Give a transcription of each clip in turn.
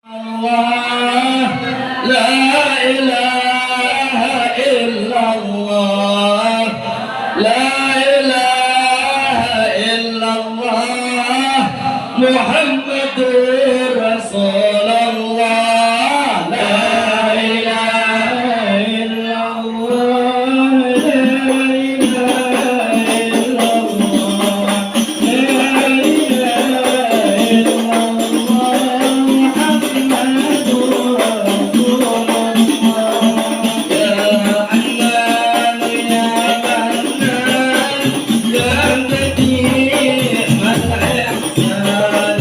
الله لا إله إلا الله لا إله إلا الله محمد رسول الله لا إله إلا الله لا إله إلا الله لا إله إلا الله محمد رسول الله يا حنان يا منان يا بديع الإحسان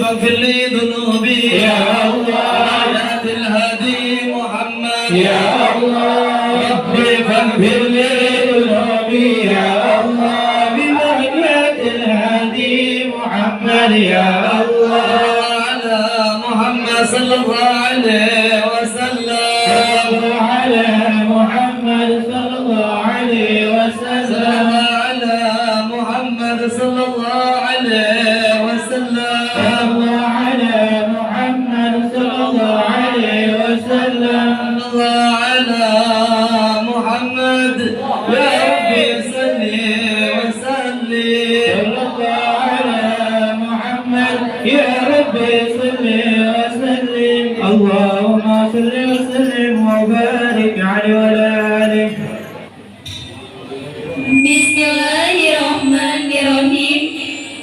فاغفر لي ذنوبي يا الله يا الهادي محمد يا الله ربي فاغفر لي ذنوبي يا الله ببركة الهادي محمد يا الله على محمد صلى الله عليه وسلم على محمد صلى الله عليه وسلم على محمد صلى الله عليه وسلم على محمد صلى الله عليه وسلم الله على محمد يا ربي صل وسلم الله على محمد يا ربي صل وسلم اللهم صل وسلم وبارك عليه وعلى آله. Bismillahirrahmanirrahim.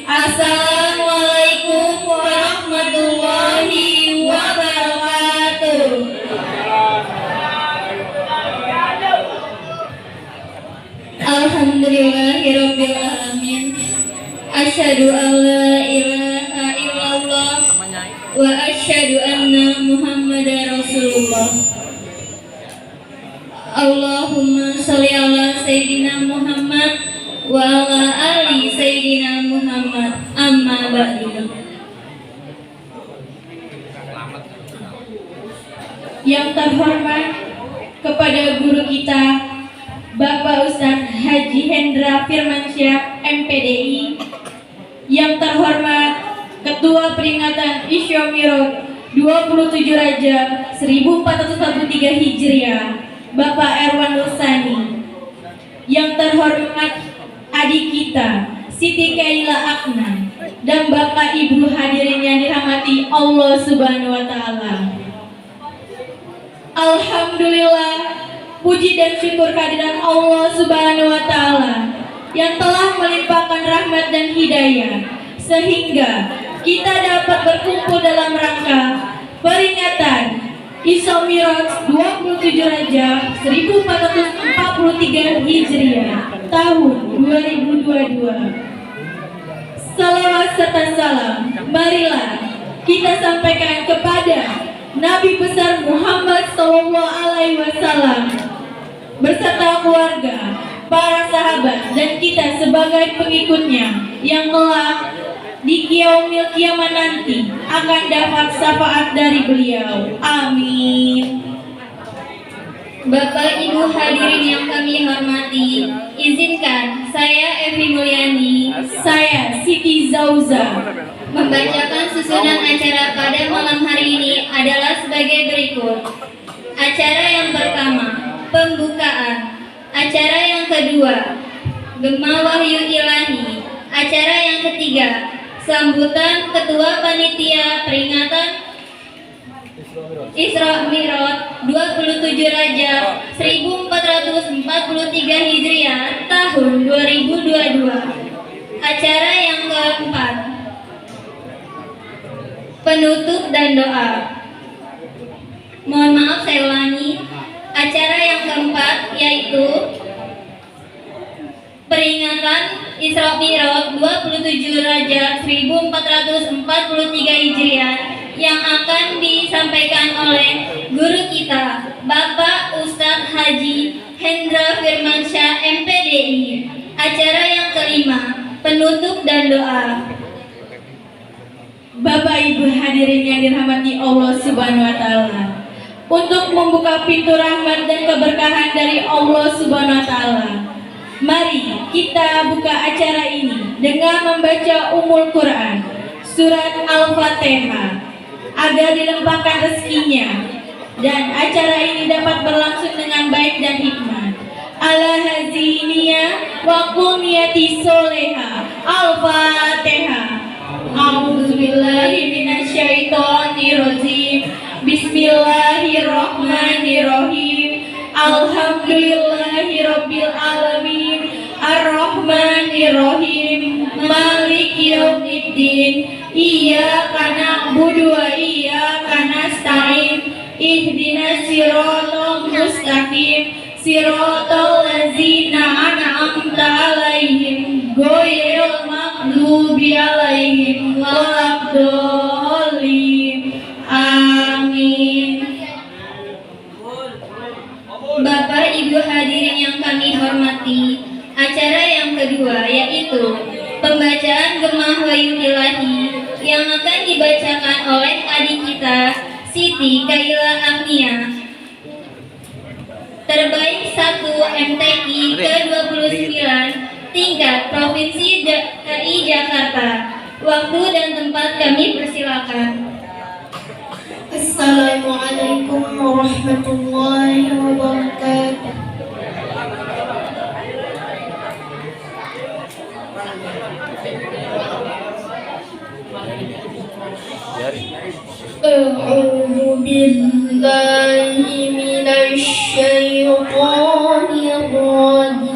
Assalamualaikum warahmatullahi wabarakatuh. Alhamdulillahirabbil alamin. Asyhadu an la ilaha illallah wa asyhadu anna Muhammadar Rasulullah. Allahumma sholli ala sayyidina Muhammad wa ala ali sayyidina Muhammad, amma ba'du. Yang terhormat kepada guru kita Bapak Ustadz Haji Hendra Firmansyah MPDI, yang terhormat Ketua Peringatan Isya Mi'raj 27 Rajab 1443 Hijriah Bapak Erwan Lusani, yang terhormat adik kita Siti Kaila Akna, dan Bapak Ibu hadirin yang dirahmati Allah Subhanahu wa taala. Alhamdulillah, puji dan syukur kehadiran Allah Subhanahu wa taala yang telah melimpahkan rahmat dan hidayah sehingga kita dapat berkumpul dalam rangka peringatan Isra Mi'raj 27 Rajab 1443 Hijriah tahun 2022. Salawat serta salam marilah kita sampaikan kepada Nabi besar Muhammad SAW beserta keluarga, para sahabat, dan kita sebagai pengikutnya yang kelak di yaumil kiamat nanti akan dapat syafaat dari beliau. Amin. Bapak Ibu hadirin yang kami hormati, izinkan saya Evi Mulyani, saya Siti Zauza membacakan susunan acara pada malam hari ini adalah sebagai berikut. Acara yang pertama, pembukaan. Acara yang kedua, Gema Wahyu Ilahi. Acara yang ketiga, sambutan Ketua Panitia Peringatan Isra Mi'raj 27 Rajab 1443 Hijriah tahun 2022. dan doa. Mohon maaf saya ulangi. Acara yang keempat yaitu peringatan Isra Mi'raj 27 Rajab 1443 Hijriah yang akan disampaikan oleh guru kita, Bapak Ustadz Haji Hendra Firmansyah MPDI. Acara yang kelima, penutup dan doa. Bapak Ibu hadirin yang dirahmati Allah Subhanahu wa taala. Untuk membuka pintu rahmat dan keberkahan dari Allah Subhanahu wa taala, mari kita buka acara ini dengan membaca Ummul Quran, surat Al-Fatihah, agar dilimpahkan rezekinya dan acara ini dapat berlangsung dengan baik dan hikmah. Ala haziniyah wa quniyati soleha. Al-Fatihah. A'udzubillahi minasyaitonirrajim. Bismillahirrahmanirrahim. Alhamdulillahirabbil alamin. Ar-Rahmanirrahim. Maliki yaumiddin. Iyyaka na'budu wa iyyaka nasta'in. Ihdinas siratal mustaqim. Siratal ladzina an'amta 'alaihim ghairil maghdubi 'alaihim waladdallin. Amin. Bapak Ibu hadirin yang kami hormati, acara yang kedua yaitu pembacaan Gemah Wahyu Ilahi yang akan dibacakan oleh adik kita Siti Kaila Agnia, terbaik 1 MTQ ke-29 tingkat Provinsi DKI Jakarta. Waktu dan tempat kami persilakan. Assalamualaikum warahmatullahi wabarakatuh. A'udzu billahi minasy syaithanir rajim.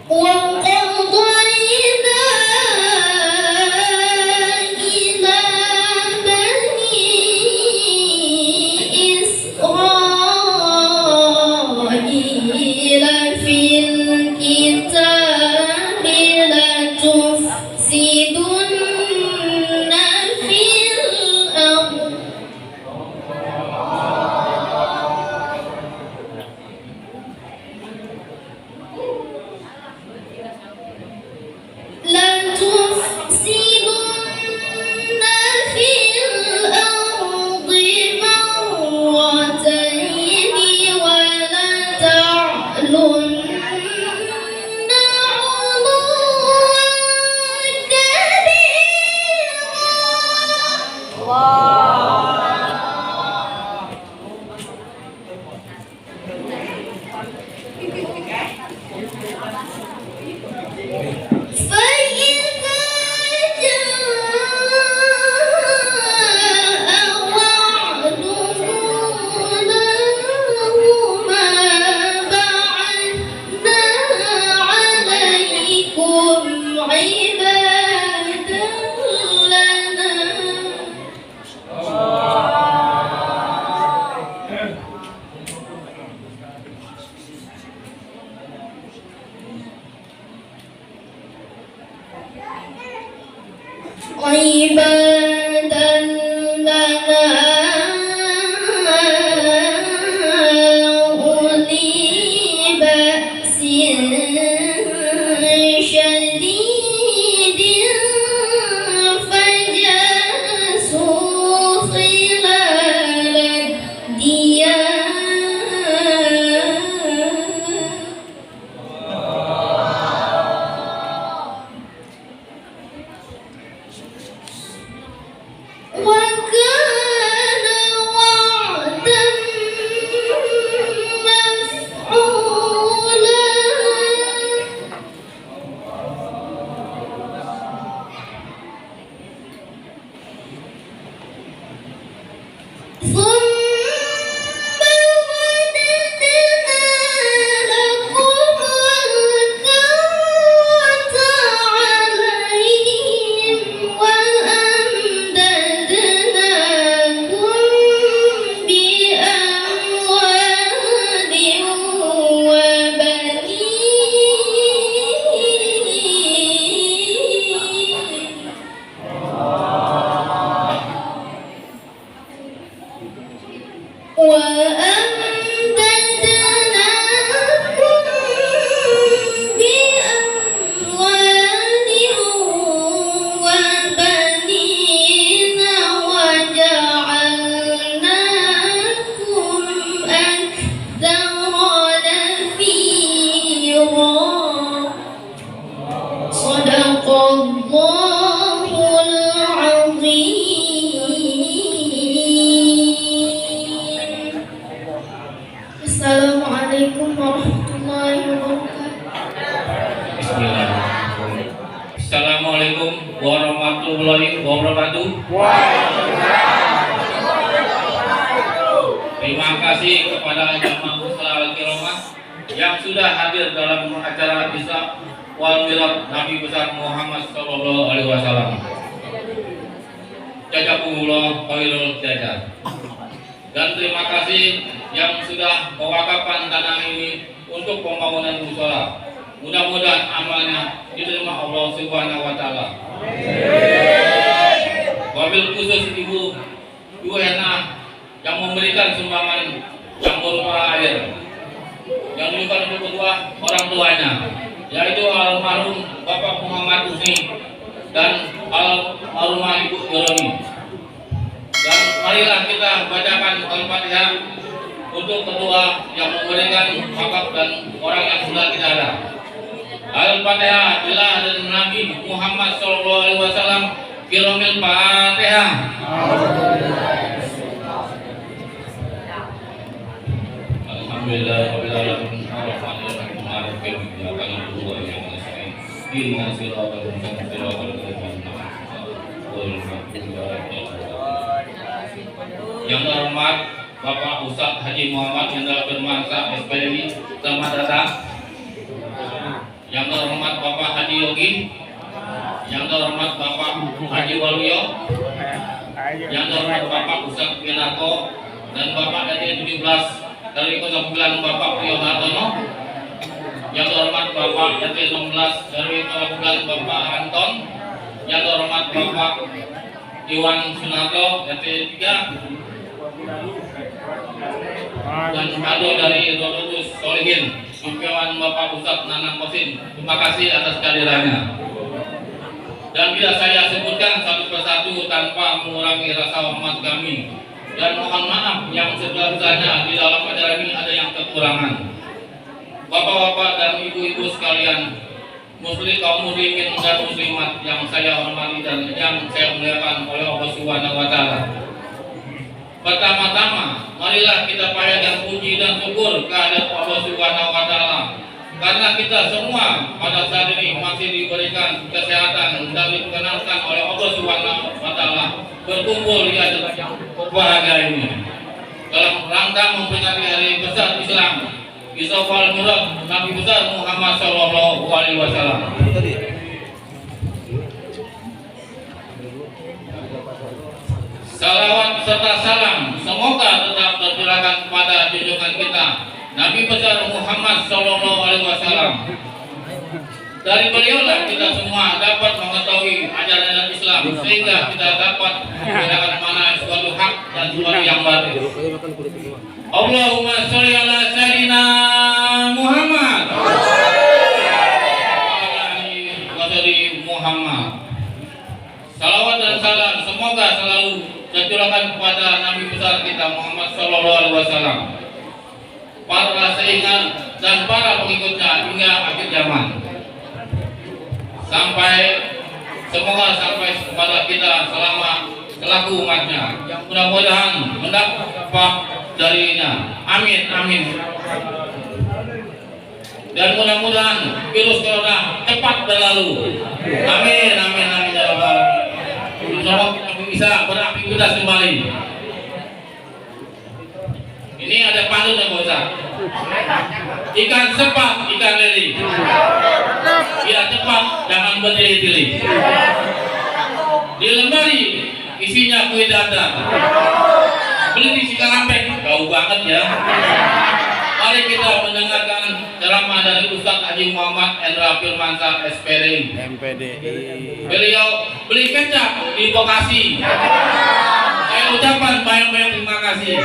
وقضينا إلى بني إسرائيل في الكتاب لتفسدن في الأرض لتفسدن في الأرض مرتين ولتعلن علوا كبيرا. فإذا جاء وعد أولاهما بعثنا عليكم عبادا لنا عبادا لنا أولي بأس شديد فجاسوا خلال الديار وكان وعدا مفعولا ثم رددنا لكم الكرة عليهم وأمددناكم بأموال وبنين وأمددناكم بأموال وبنين وجعلناكم أكثر نفيرا. صدق الله العظيم. Assalamualaikum warahmatullahi wabarakatuh. Bismillahirrahmanirrahim. Assalamualaikum warahmatullahi wabarakatuh. Terima kasih kepada jamaah muslimin kiramah yang sudah hadir dalam acara Isra wal Mi'raj Nabi besar Muhammad sallallahu alaihi wasallam. Jazakumullah khairul jazaa. Dan terima kasih yang sudah mewakafkan tanah ini untuk pembangunan mushola. Mudah-mudahan amalnya diterima Allah Subhanahu wa taala. Wabil khusus Ibu Hena yang memberikan sumbangan yang berupa air yang diberikan untuk kedua orang tuanya, yaitu almarhum Bapak Muhammad Husni dan almarhumah Ibu Yuroni. Dan marilah kita bacakan Al-Fatihah untuk kedua yang memberikan wakaf dan orang yang sudah tidak ada. Al-Fatihah bila dari Nabi Muhammad SAW. Kiromil Fatihah. Alhamdulillah rabbil alamin arrahmanir rahim maliki yaumiddin iyyaka na'budu wa iyyaka nasta'in ihdinas siratal mustaqim siratal ladzina an'amta 'alaihim. Yang terhormat Bapak Ustadz Haji Muhammad Hendra Firmansyah SPDI, selamat datang. Yang terhormat Bapak Haji Yogi, yang terhormat Bapak Haji Waluyo, yang terhormat Bapak Ustadz Winarko, dan Bapak RT 17 dari 09 Bapak Priyo Hartono, yang terhormat Bapak RT 16 dari 09 Bapak Anton, yang terhormat Bapak Iwan Sunarto RT 3, dan kado dari Rodotus Solihin Impian Bapak Ustadz Nanang Kosin. Terima kasih atas kehadirannya. Dan bila saya sebutkan satu persatu tanpa mengurangi rasa hormat kami, dan mohon maaf yang sebesar-besarnya di dalam acara ini ada yang kekurangan. Bapak-bapak dan ibu-ibu sekalian, kaum muslimin dan muslimat yang saya hormati dan yang saya muliakan oleh Allah Subhanahu wa Ta'ala. Pertama-tama, marilah kita panjatkan puji dan syukur kehadirat Allah Subhanahu wa Ta'ala, karena kita semua pada saat ini masih diberikan kesehatan dan diperkenankan oleh Allah Subhanahu wa Ta'ala berkumpul di acara yang berbahagia ini dalam rangka memperingati hari besar Islam, Isofal Murad Nabi besar Muhammad Sallallahu Alaihi Wasallam. Salawat serta salam semoga tetap tercurahkan kepada junjungan kita Nabi besar Muhammad Sallallahu Alaihi Wasallam. Dari beliaulah kita semua dapat mengetahui ajaran Islam, sehingga kita dapat membedakan mana suatu hak dan suatu yang batil. Allahumma sholli ala sayyidina Muhammad wa ala alihi Muhammad. Salawat dan salam semoga selalu tercurahkan kepada Nabi besar kita Muhammad Sallallahu Alaihi Wasallam, para seingat dan para pengikutnya hingga akhir zaman. Semoga sampai kepada kita selama selaku umatnya, yang mudah-mudahan mendapat darinya. Amin, amin. Dan mudah-mudahan virus corona cepat berlalu. Amin, amin, amin ya Rabbal alamin. Insyaallah kita bisa beraktivitas kembali. Ini ada pantun yang Ustaz. Ikan sepat, ikan lele. Biar cepat, jangan bertele-tele. Di lemari isinya kue dadar. Beli di Cikarampek, jauh banget ya. Mari kita mendengarkan ceramah dari Ustadz Haji Muhammad Hendra Firmansyah SPDI. Beliau beli kecap di Bekasi. Saya ucapkan banyak-banyak terima kasih.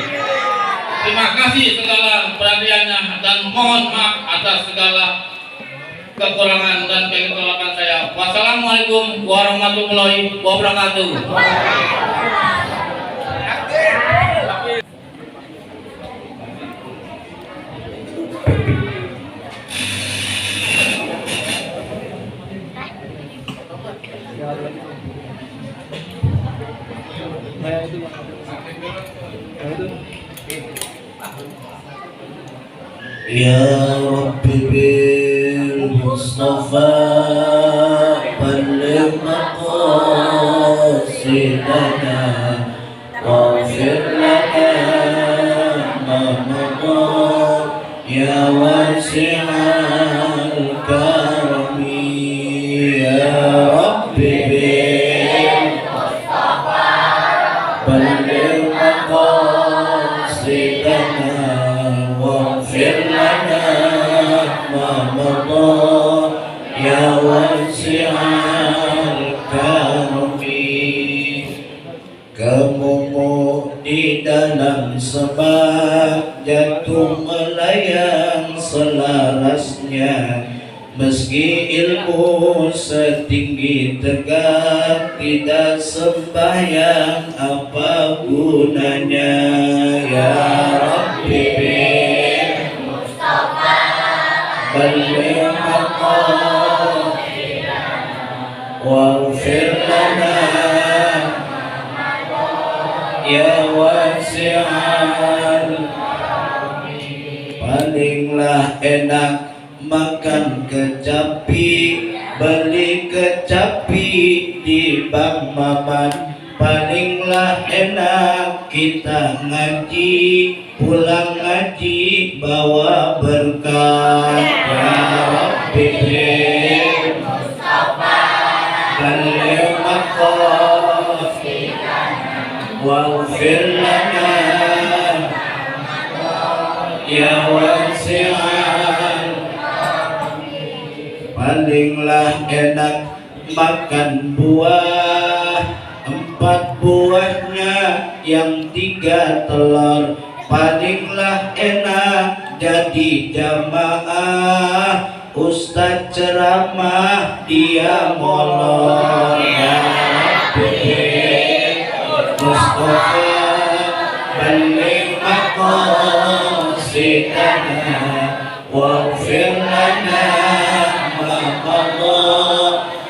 Terima kasih segala perhatiannya dan mohon maaf atas segala kekurangan dan kegagalan saya. Wassalamualaikum warahmatullahi wabarakatuh. Ya Rabbi bil Mustafa balligh maqasidana waghfir lana ma madha ya wasi'al karami. Ya Rabbi bil Mustafa balligh maqasidana waghfir lana ma madha ya wasi'al karami. Kamu di dalam sebab jatuh melayang selarasnya, meski ilmu setinggi tegak tidak sembahyang apa gunanya. Ya Rabbi balligh maqasidana waghfir lana ya wasi'al. Palinglah enak makan kecapi, beli kecapi di Bang Maman. Palinglah enak kita ngaji, pulang ngaji bawa berkah. Ya Rabbi balligh maqasidana waghfir lana ya wasi'al. Palinglah enak makan buah, 4 buahnya yang 3 telur. Palinglah enak jadi jamaah, Ustaz ceramah dia molor. Ya Rabbi Mustafa balligh maqasidana waghfir lana ma qada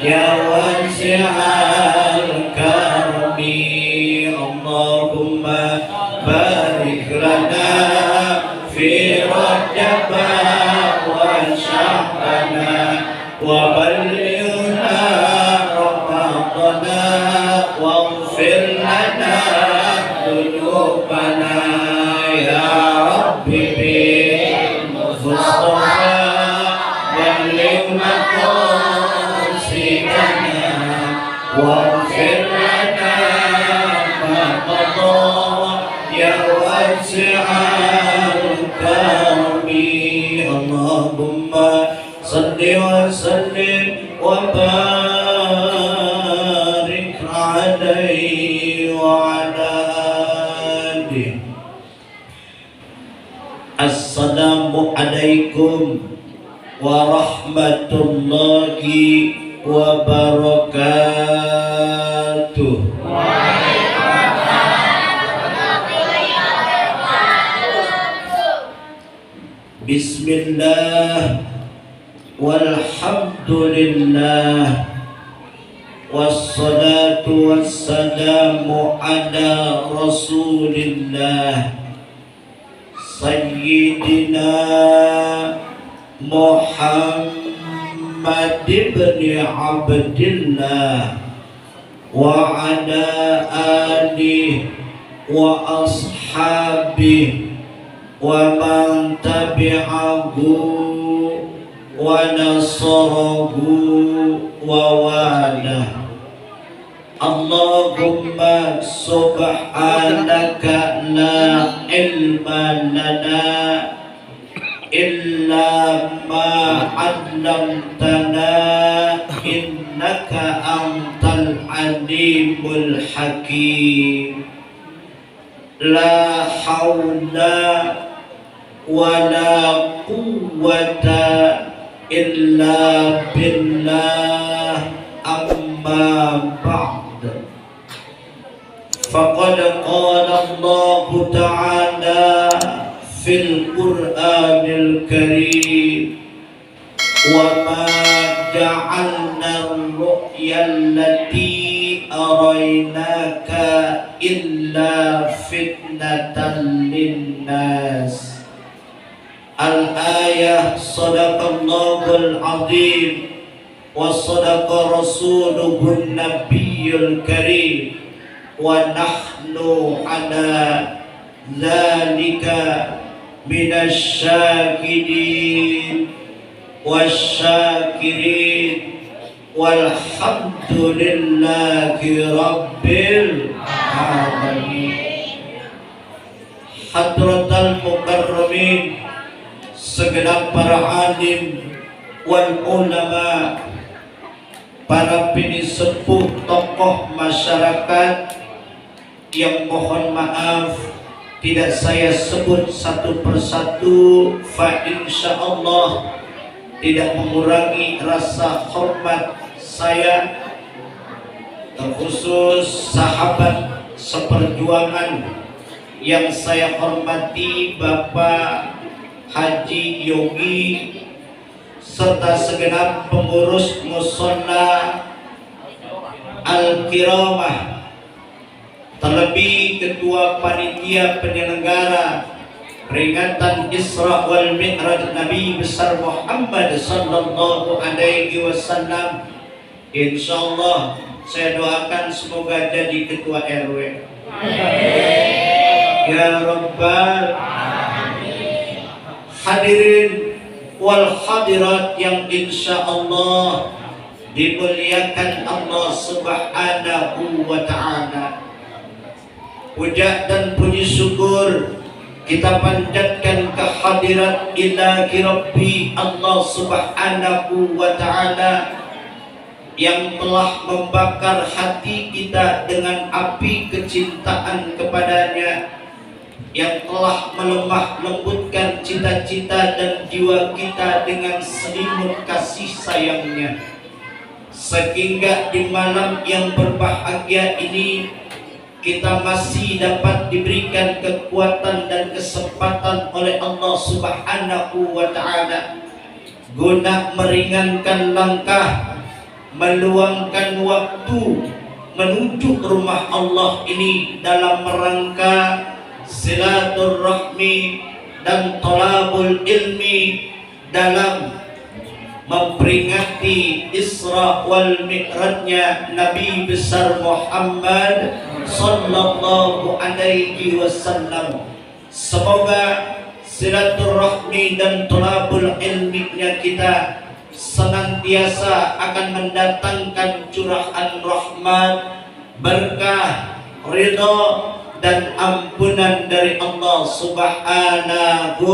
ya wasi'al karami. Allahumma barik lana fi Rajab wa Sya'bana wa ballighna Ramadana waghfir lana dhunubana. Ya Rabbi bil Mustafa balligh maqasidana waghfir lana ma qada ya wasi'al karami. Allahumma salli wa sallim wa barik alaihi wa ala alihi. Assalamu alaikum warahmatullahi wabarakatuh. Bismillah walhamdulillah wassalatu wassalamu ala rasulillah Sayyidina Muhammad ibn Abdillah wa ala alihi wa ashabihi wa man tabi'ahu wa nasarahu wa wala. Allahumma subhanaka la ilma lana illa ma 'allamtana innaka antal alimul hakim. La haula wala quwwata illa billah, amma ba'd. Faqad qala Allah ta'ala fil Qur'anil Karim, wa ma ja'alna ar-ru'ya allati araynaka illa fitnatan linnas. Al-ayah. Sadaqallahul azim wa sadaqa rasuluhun nabiyyul karim wa nahnu ala dzalika minasyakidin wasyakirin walhamdulillahi rabbil alamin. Hadratal mukarramin, segenap para alim wal ulama, para pinisepuh tokoh masyarakat yang mohon maaf tidak saya sebut satu persatu, fa insyaallah tidak mengurangi rasa hormat saya, terkhusus sahabat seperjuangan yang saya hormati Bapak Haji Yogi serta segenap pengurus Musholla Al-Kiramah, terlebih ketua panitia penyelenggara peringatan Isra wal Mi'raj Nabi besar Muhammad sallallahu alaihi wasallam. Insyaallah saya doakan semoga jadi ketua RW. Amin. ya rabbal. Hadirin wal hadirat yang insya Allah dimuliakan Allah Subhanahu wa ta'ala. Puja dan puji syukur kita panjatkan kehadirat ilahi Rabbi Allah Subhanahu wa ta'ala yang telah membakar hati kita dengan api kecintaan kepadanya, yang telah melemah lembutkan cita-cita dan jiwa kita dengan selimut kasih sayangnya, sehingga di malam yang berbahagia ini kita masih dapat diberikan kekuatan dan kesempatan oleh Allah Subhanahu wa ta'ala guna meringankan langkah, meluangkan waktu menuju rumah Allah ini dalam rangka silaturahmi dan thalabul ilmi, dalam memperingati Isra wal Mi'rajnya Nabi besar Muhammad sallallahu alaihi wasallam. Semoga silaturahmi dan thalabul ilminya kita senantiasa akan mendatangkan curahan rahmat, berkah, ridha dan ampunan dari Allah Subhanahu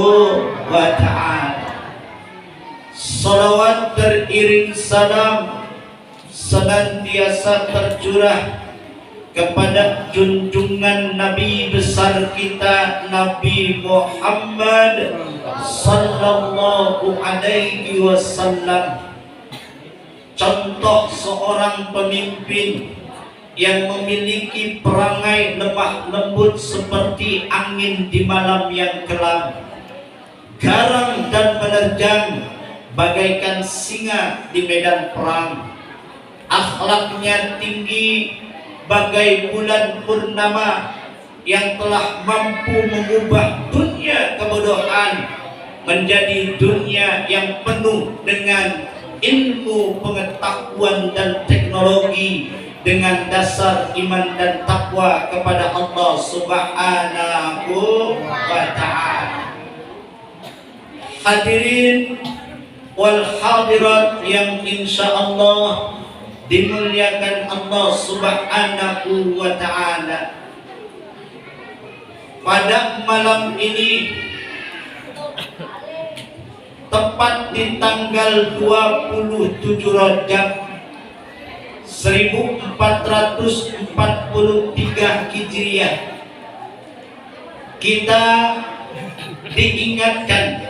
wa ta'ala. Salawat beriring salam senantiasa tercurah kepada junjungan Nabi besar kita Nabi Muhammad sallallahu alaihi wasallam, contoh seorang pemimpin yang memiliki perangai lemah lembut seperti angin di malam yang kelam, garang dan menerjang bagaikan singa di medan perang, akhlaknya tinggi bagai bulan purnama yang telah mampu mengubah dunia kebodohan menjadi dunia yang penuh dengan ilmu, pengetahuan dan teknologi, dengan dasar iman dan takwa kepada Allah Subhanahu wa ta'ala. Hadirin wal hadirat yang insya Allah dimuliakan Allah Subhanahu wa ta'ala, pada malam ini tepat di tanggal 27 Rajab 1443 Hijriah, kita diingatkan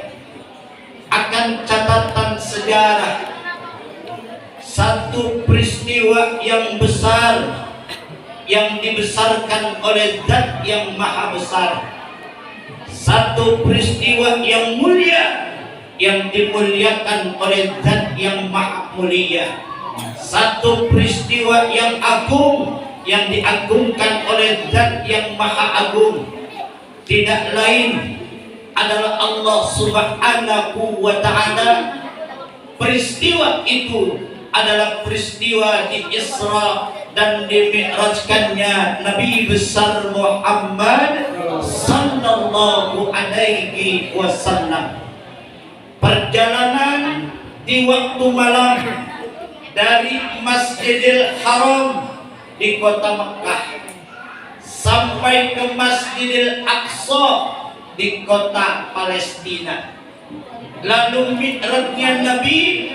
akan catatan sejarah satu peristiwa yang besar yang dibesarkan oleh Zat yang Maha Besar, satu peristiwa yang mulia yang dimuliakan oleh Zat yang Maha Mulia, satu peristiwa yang agung yang diagungkan oleh Zat yang Maha Agung, tidak lain adalah Allah Subhanahu wa ta'ala. Peristiwa itu adalah peristiwa di Isra dan dimi'rajkannya Nabi besar Muhammad sallallahu alaihi wasallam. Perjalanan di waktu malam dari Masjidil Haram di kota Mekah sampai ke Masjidil Aqsa di kota Palestina. Lalu mi'rajnya Nabi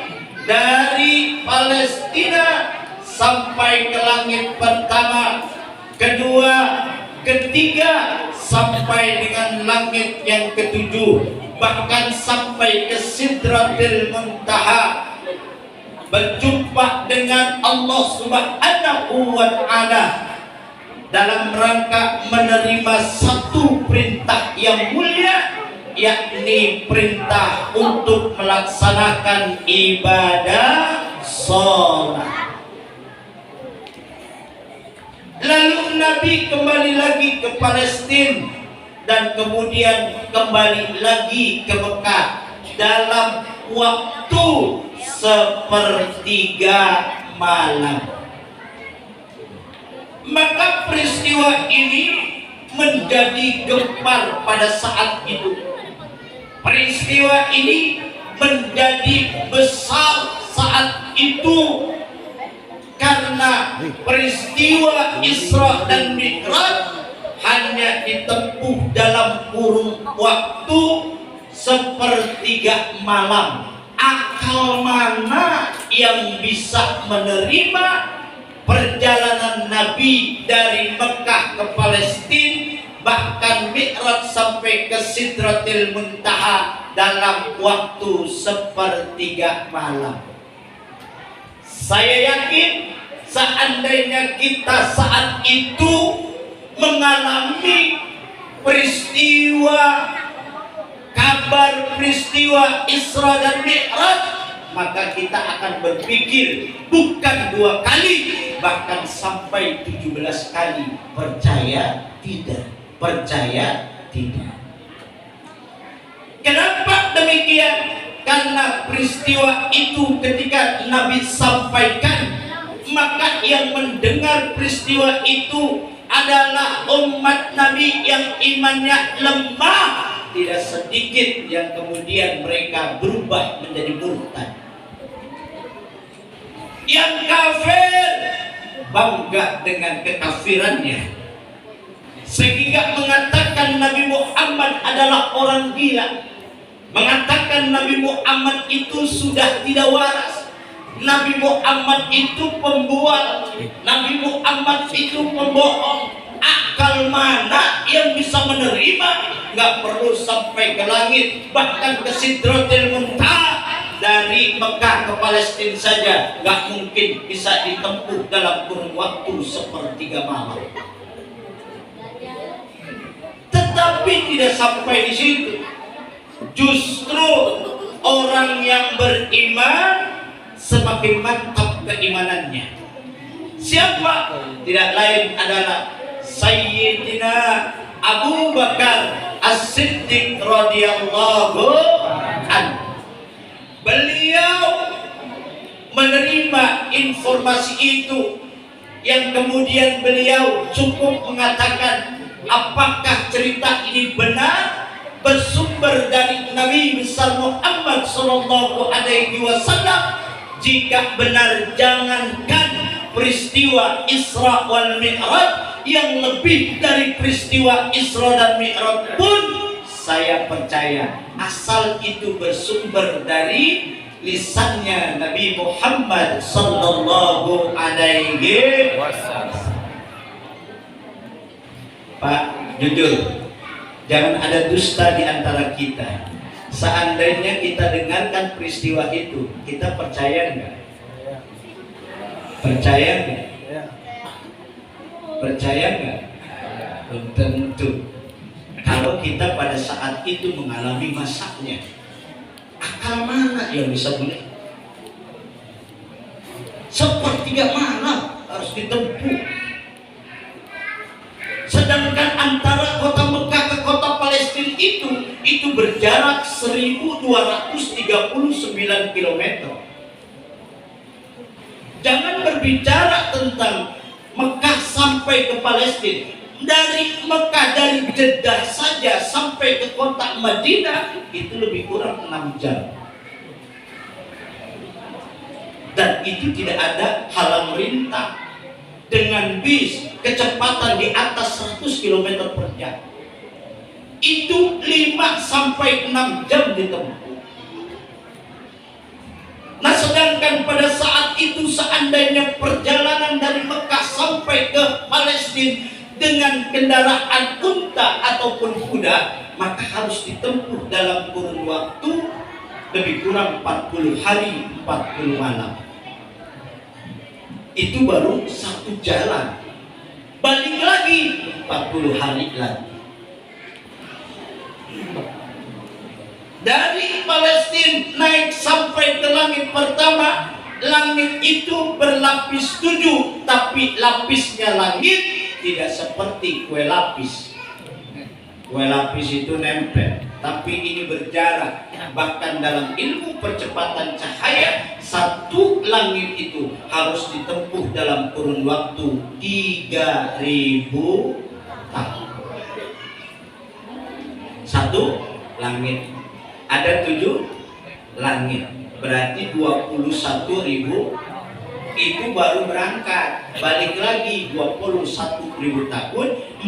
dari Palestina sampai ke langit pertama, kedua, ketiga, sampai dengan langit yang ketujuh, bahkan sampai ke Sidratil Muntaha, berjumpa dengan Allah Subhanahu wa ta'ala dalam rangka menerima satu perintah yang mulia, yakni perintah untuk melaksanakan ibadah sholat. Lalu Nabi kembali lagi ke Palestina dan kemudian kembali lagi ke Mekah dalam waktu sepertiga malam. Maka peristiwa ini menjadi gempar pada saat itu. Peristiwa ini menjadi besar saat itu karena peristiwa Isra dan Mi'raj hanya ditempuh dalam kurun waktu sepertiga malam. Akal mana yang bisa menerima perjalanan Nabi dari Mekah ke Palestina, bahkan Mi'raj sampai ke Sidratil Muntaha dalam waktu sepertiga malam? Saya yakin seandainya kita saat itu mengalami kabar peristiwa Isra dan Mi'raj, maka kita akan berpikir bukan 2 kali, bahkan sampai 17 kali. Percaya tidak? Percaya tidak? Kenapa demikian? Karena peristiwa itu ketika Nabi sampaikan, maka yang mendengar peristiwa itu adalah umat Nabi yang imannya lemah. Tidak sedikit yang kemudian mereka berubah menjadi murtad. Yang kafir bangga dengan kekafirannya, sehingga mengatakan Nabi Muhammad adalah orang gila, mengatakan Nabi Muhammad itu sudah tidak waras, Nabi Muhammad itu pembual, Nabi Muhammad itu pembohong. Akal mana yang bisa menerima? Nggak perlu sampai ke langit, bahkan ke Sidratil Muntaha. Dari Mekah ke Palestina saja nggak mungkin bisa ditempuh dalam kurun waktu sepertiga malam. Tetapi tidak sampai di situ. Justru orang yang beriman semakin mantap keimanannya. Siapa? Tidak lain adalah Sayyidina Abu Bakar As-Siddiq radhiyallahu anhu. Beliau menerima informasi itu, yang kemudian beliau cukup mengatakan, apakah cerita ini benar, bersumber dari Nabi besar Muhammad sallallahu alaihi wasallam? Jika benar, jangankan peristiwa Isra wal Mi'raj, yang lebih dari peristiwa Isra dan Mi'raj pun saya percaya, asal itu bersumber dari lisannya Nabi Muhammad sallallahu alaihi wasallam. Pak, jujur, jangan ada dusta di antara kita. Seandainya kita dengarkan peristiwa itu, kita percaya enggak? Percaya enggak? Percaya enggak? Belum tentu. Kalau kita pada saat itu mengalami masanya, akal mana yang bisa boleh? Sepertiga malam harus ditempuh. Sedangkan antara kota Mekah ke kota Palestina itu berjarak 1239 km. Jangan berbicara tentang Mekah sampai ke Palestina. Dari Mekah, dari Jeddah saja sampai ke kota Madinah itu lebih kurang 6 jam. Dan itu tidak ada halang rintang. Dengan bis kecepatan di atas 100 km per jam, itu 5 sampai 6 jam ditempuh. Nah, sedangkan pada saat itu seandainya perjalanan dari Mekah sampai ke Palestina dengan kendaraan unta ataupun kuda, maka harus ditempuh dalam kurun waktu lebih kurang 40 hari 40 malam. Itu baru satu jalan, balik lagi 40 hari lagi. Dari Palestina naik sampai ke langit pertama, langit itu berlapis 7, tapi lapisnya langit tidak seperti kue lapis. Kue lapis itu nempel, tapi ini berjarak. Bahkan dalam ilmu percepatan cahaya, satu langit itu harus ditempuh dalam kurun waktu 3000 tahun. satu langit. Ada 7 langit. Berarti 21.000 itu baru berangkat. Balik lagi 21.000 tahun,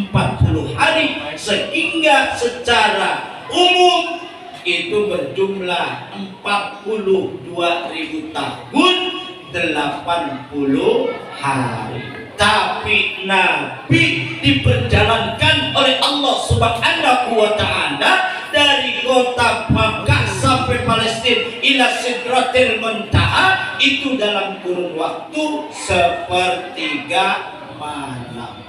40 hari, sehingga secara umum itu berjumlah 42.000 tahun, 80 hari. Tapi Nabi diperjalankan oleh Allah Subhanahu wa Ta'ala dari kota Makkah sampai Palestina ila Sidratil Muntaha itu dalam kurun waktu sepertiga malam.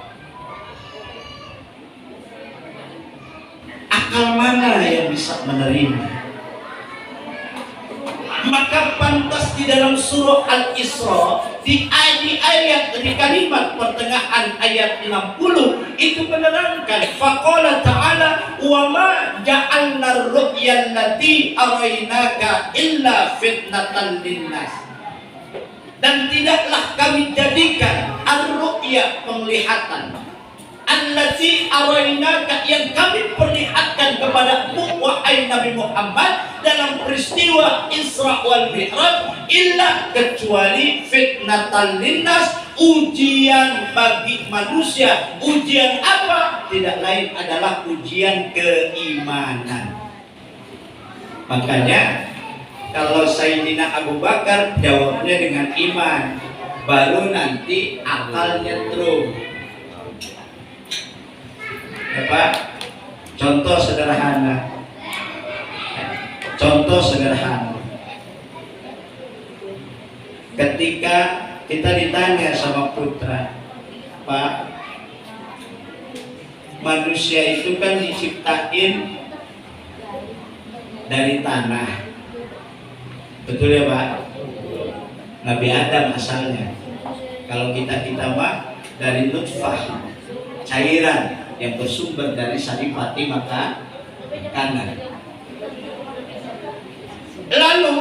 Akal mana yang bisa menerima? Maka pantas di dalam surah Al-Isra di kalimat pertengahan ayat 60 itu menerangkan faqala ta'ala wa ma ja'alna ar-ru'ya allati araynaka illa fitnatan linnas, dan tidaklah kami jadikan ar-ru'ya penglihatan allati araynaka yang kami perlihatkan kepadamu wahai Nabi Muhammad dalam peristiwa Isra wal Mi'raj illa kecuali fitnatan linnas, ujian bagi manusia. Ujian apa? Tidak lain adalah ujian keimanan. Makanya kalau Sayyidina Abu Bakar jawabnya dengan iman, baru nanti akalnya terus. Pak, contoh sederhana. Ketika kita ditanya sama putra, Pak, manusia itu kan diciptain dari tanah, betul ya Pak? Nabi Adam asalnya. Kalau kita mah dari nutfah, cairan yang bersumber dari saripati makanan. Lalu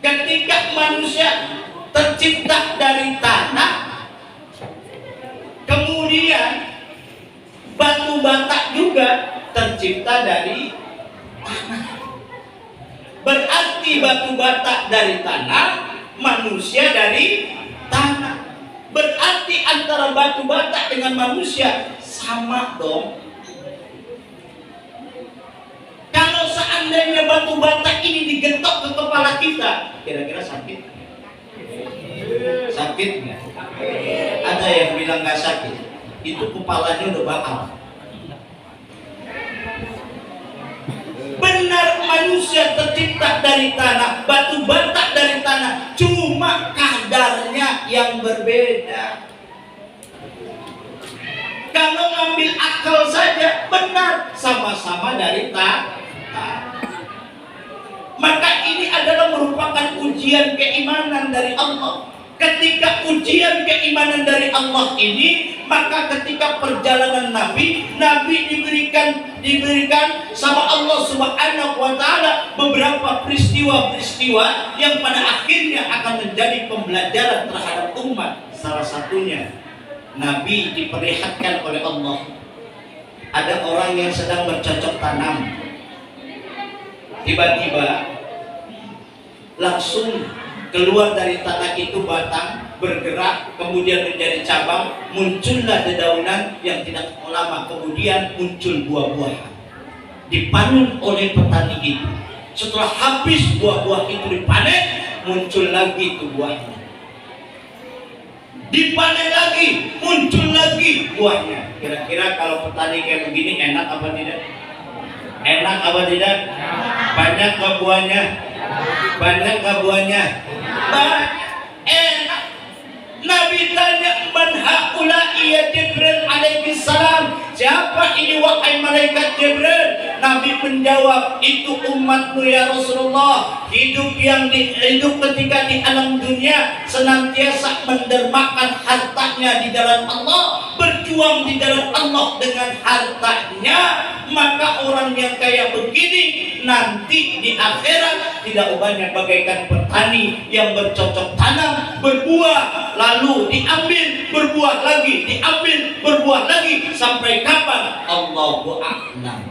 ketika manusia tercipta dari tanah, kemudian batu bata juga tercipta dari tanah. Berarti batu bata dari tanah, manusia dari tanah. Berarti antara batu bata dengan manusia sama dong. Kalau seandainya batu bata ini digetok ke kepala kita, kira-kira sakit? Sakit nggak? Ada yang bilang nggak sakit. Itu kepalanya udah bakal. Benar manusia tercipta dari tanah, batu bata dari tanah, cuma kadarnya yang berbeda. Kalau ngambil akal saja benar, sama-sama dari tanah. Maka ini adalah merupakan ujian keimanan dari Allah. Ketika ujian keimanan dari Allah ini, maka ketika perjalanan Nabi diberikan sama Allah Subhanahu wa Ta'ala beberapa peristiwa-peristiwa yang pada akhirnya akan menjadi pembelajaran terhadap umat. Salah satunya Nabi diperlihatkan oleh Allah, ada orang yang sedang bercocok tanam, tiba-tiba langsung keluar dari tanah itu batang, bergerak, kemudian menjadi cabang, muncullah dedaunan yang tidak lama kemudian muncul buah-buahan, dipanen oleh petani itu. Setelah habis buah-buah itu dipanen, muncul lagi itu buahnya, dipanen lagi, muncul lagi buahnya. Kira-kira kalau petani kayak begini enak apa tidak? Enak apa tidak? Banyak nggak buahnya? Banyak nggak buahnya? Banyak. Enak. Nabi tanya, man haula'i ya Jibril alaihi salam, siapa ini wahai malaikat Jibril? Nabi menjawab, itu umatmu ya Rasulullah, hidup ketika di alam dunia senantiasa mendermakan hartanya di jalan Allah, berjuang di jalan Allah dengan hartanya. Maka orang yang kayak begini nanti di akhirat tidak ubahnya bagaikan petani yang bercocok tanam, berbuah, lalu diambil, berbuah lagi, diambil, berbuah lagi, sampai kapan? Allahu a'lam.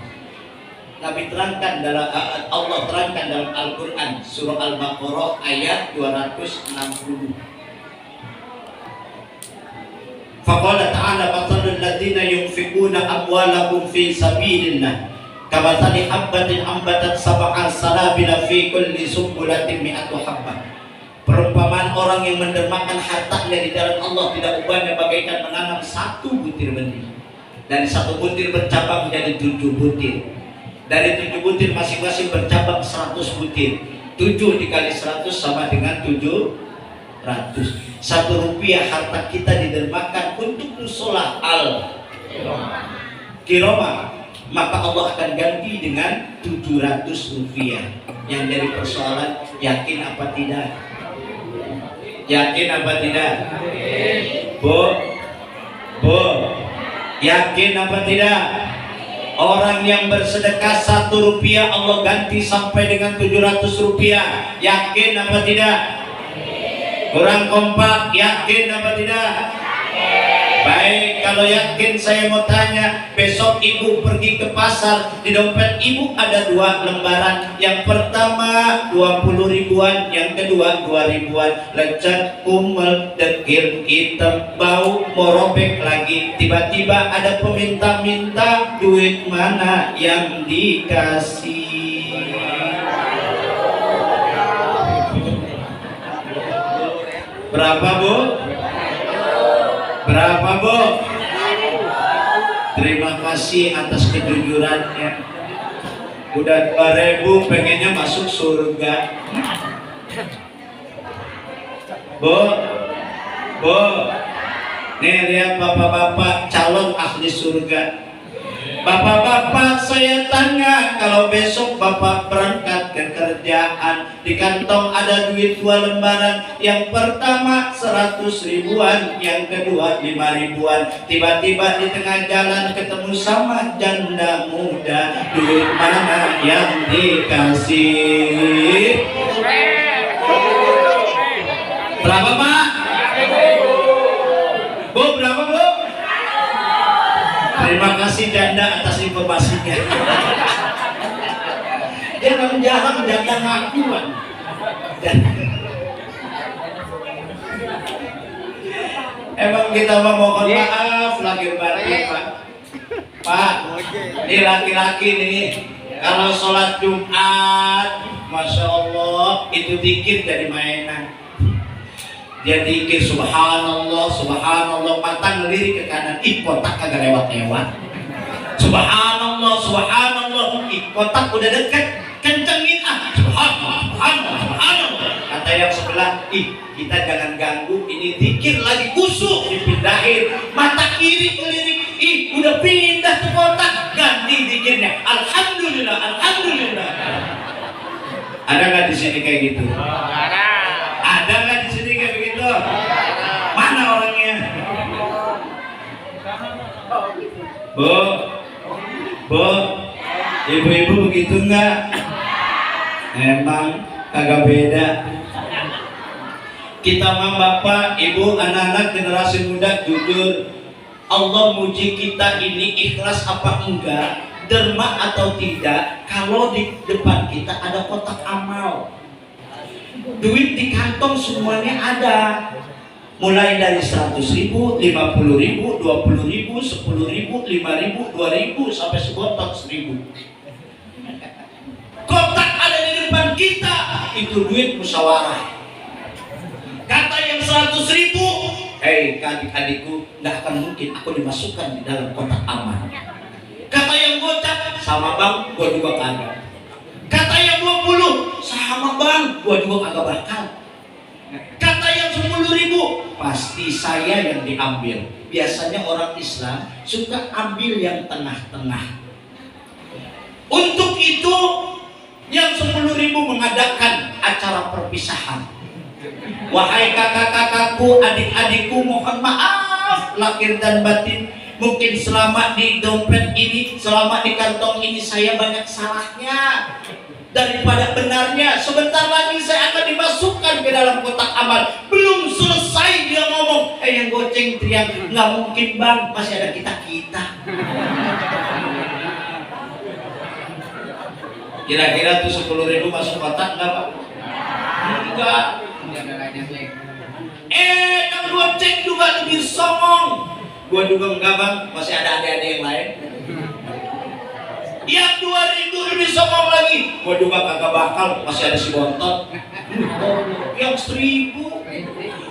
Nabi terangkan dalam Allah terangkan dalam Al-Qur'an surah Al-Baqarah ayat 260. Faqala ta'ala mathalul ladzina yunfiquna amwalahum fi sabilillah kamathali habbatin ambatat sab'a sanabila fi kulli sumbulatin mi'atu habbah. Perumpamaan orang yang mendermakan hartanya di jalan Allah tidak ubahnya bagaikan menanam satu butir benih. Dari satu butir bercabang menjadi 7 butir. Dari 7 butir masing-masing bercabang 100 butir. 7 dikali 100 sama dengan 700. 1 rupiah harta kita didermakan untuk musola al-kiromah, maka Allah akan ganti dengan 700 rupiah. Yang jadi persoalan, yakin apa tidak? Yakin apa tidak? Bu, yakin apa tidak? Orang yang bersedekah 1 rupiah Allah ganti sampai dengan 700 rupiah. Yakin apa tidak? Kurang kompak, yakin apa tidak? Baik, kalau yakin saya mau tanya, besok ibu pergi ke pasar, di dompet ibu ada 2 lembaran. Yang pertama 20 ribuan, yang kedua 2 ribuan. Lecet, kumel, dekil, hitam, bau, mau robek lagi. Tiba-tiba ada peminta-minta, duit mana yang dikasih? Berapa bu? Berapa bu? Terima kasih atas kejujurannya. Udah 2000 pengennya masuk surga. Bu, nih lihat bapak-bapak calon ahli surga. Bapak-bapak saya tanya, kalau besok bapak berangkat ke kerjaan, di kantong ada duit 2 lembaran. Yang pertama 100 ribuan, yang kedua 5 ribuan. Tiba-tiba di tengah jalan ketemu sama janda muda, duit mana yang dikasih? Berapa pak? Bu, berapa bu? Terima kasih janda atas informasinya. Jarang-jarang janda ngakuan. Emang kita mohon maaf lahir batin pak. Pak, ini laki-laki nih, kalau sholat Jumat, masya Allah itu dikit dari mainan. Dia dikir subhanallah, subhanallah, mata ngelirik ke kanan, ih kotak kagak lewat-lewat. Subhanallah, subhanallah, ih kotak udah dekat, kencengin subhanallah, subhanallah, subhanallah. Kata yang sebelah, ih kita jangan ganggu, ini dikir lagi kusuk dipindahin. Mata kiri ngelirik, ih udah pindah ke kotak, ganti dikirnya. Alhamdulillah, alhamdulillah. Ada nggak di sini kayak gitu? Ada nggak di sini kayak begitu? Mana orangnya? Bu, ibu-ibu begitu nggak? Emang kagak beda. Kita mah bapak, ibu, anak-anak generasi muda jujur. Allah muji kita ini ikhlas apa enggak, derma atau tidak, kalau di depan kita ada kotak amal. Duit di kantong semuanya ada, mulai dari 100 ribu, 50 ribu, 20 ribu, 10 ribu, 5 ribu, 2 ribu, sampai sekotak 1000. Kotak ada di depan kita, itu duit musyawarah. Kata yang 100 ribu, hei adik-adikku, nggak akan mungkin aku dimasukkan di dalam kotak aman. Kata yang gocap, sama bang, gua juga kagak. Kata yang 20, sama bang, gua juga kagak bakal. Kata yang 10 ribu, pasti saya yang diambil. Biasanya orang Islam suka ambil yang tengah-tengah. Untuk itu, yang 10 ribu mengadakan acara perpisahan. Wahai kakak-kakakku, adik-adikku, mohon maaf lahir dan batin. Mungkin selama di dompet ini, selama di kantong ini saya banyak salahnya. daripada benarnya. Sebentar lagi saya akan dimasukkan ke dalam kotak amal. Belum selesai dia ngomong, yang goceng teriak, nggak mungkin bang, masih ada kita-kita. Kira-kira tuh 10.000 masuk kotak nggak pak? Enggak. Yang goceng juga lebih songong. Gua juga enggak bang, masih ada adik-adik yang lain. Yang 2.000 lebih songong lagi. Gua juga kagak bakal, masih ada si bontot. Yang 1.000,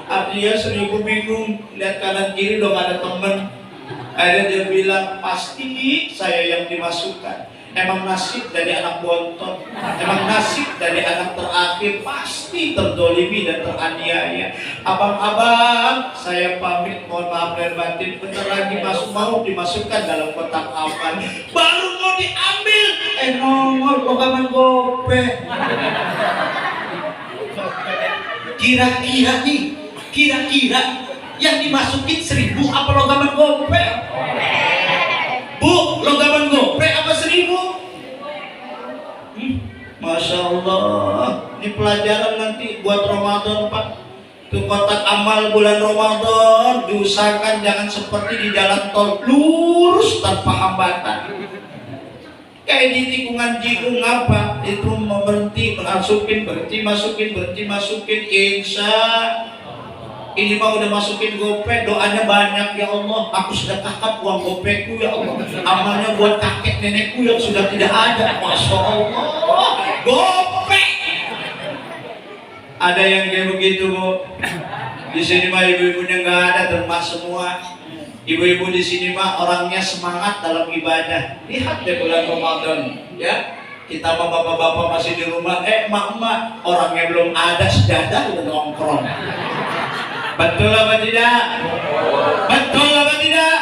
artinya 1.000 bingung, lihat kanan kiri udah gak ada temen. Akhirnya dia bilang, pasti saya yang dimasukkan. Emang nasib dari anak bontot, emang nasib dari anak terakhir pasti terdolimi dan teraniaya. Abang-abang, saya pamit, mohon maaf lahir batin. Bentar lagi mau dimasukkan dalam kotak amal. Baru mau diambil, nongol logaman gope. Kira-kira nih, kira-kira yang dimasukin 1.000 apa logaman gope? Bu, logaman gope apa 1.000? Masya Allah, ini pelajaran nanti buat Ramadan Pak. Itu kotak amal bulan Ramadan, diusahakan jangan seperti di jalan tol, lurus tanpa hambatan. Kayak di tikungan Jigung apa? Itu mau berhenti, masukin, berhenti, masukin, insya ini mah udah masukin gope, doanya banyak ya Allah. Aku sudah kakak uang gopekku ya Allah. Amalnya buat kakek nenekku yang sudah tidak ada. Masya Allah, gope. Ada yang kayak begitu bu. Di sini mah ibu-ibunya nggak ada, termas semua. Ibu-ibu di sini mah orangnya semangat dalam ibadah. Lihat deh bulan Ramadan, ya. Kita mah bapak-bapak masih di rumah, emak-emak orangnya belum ada, sejadah udah nongkrong. Betul apa tidak? Betul apa tidak?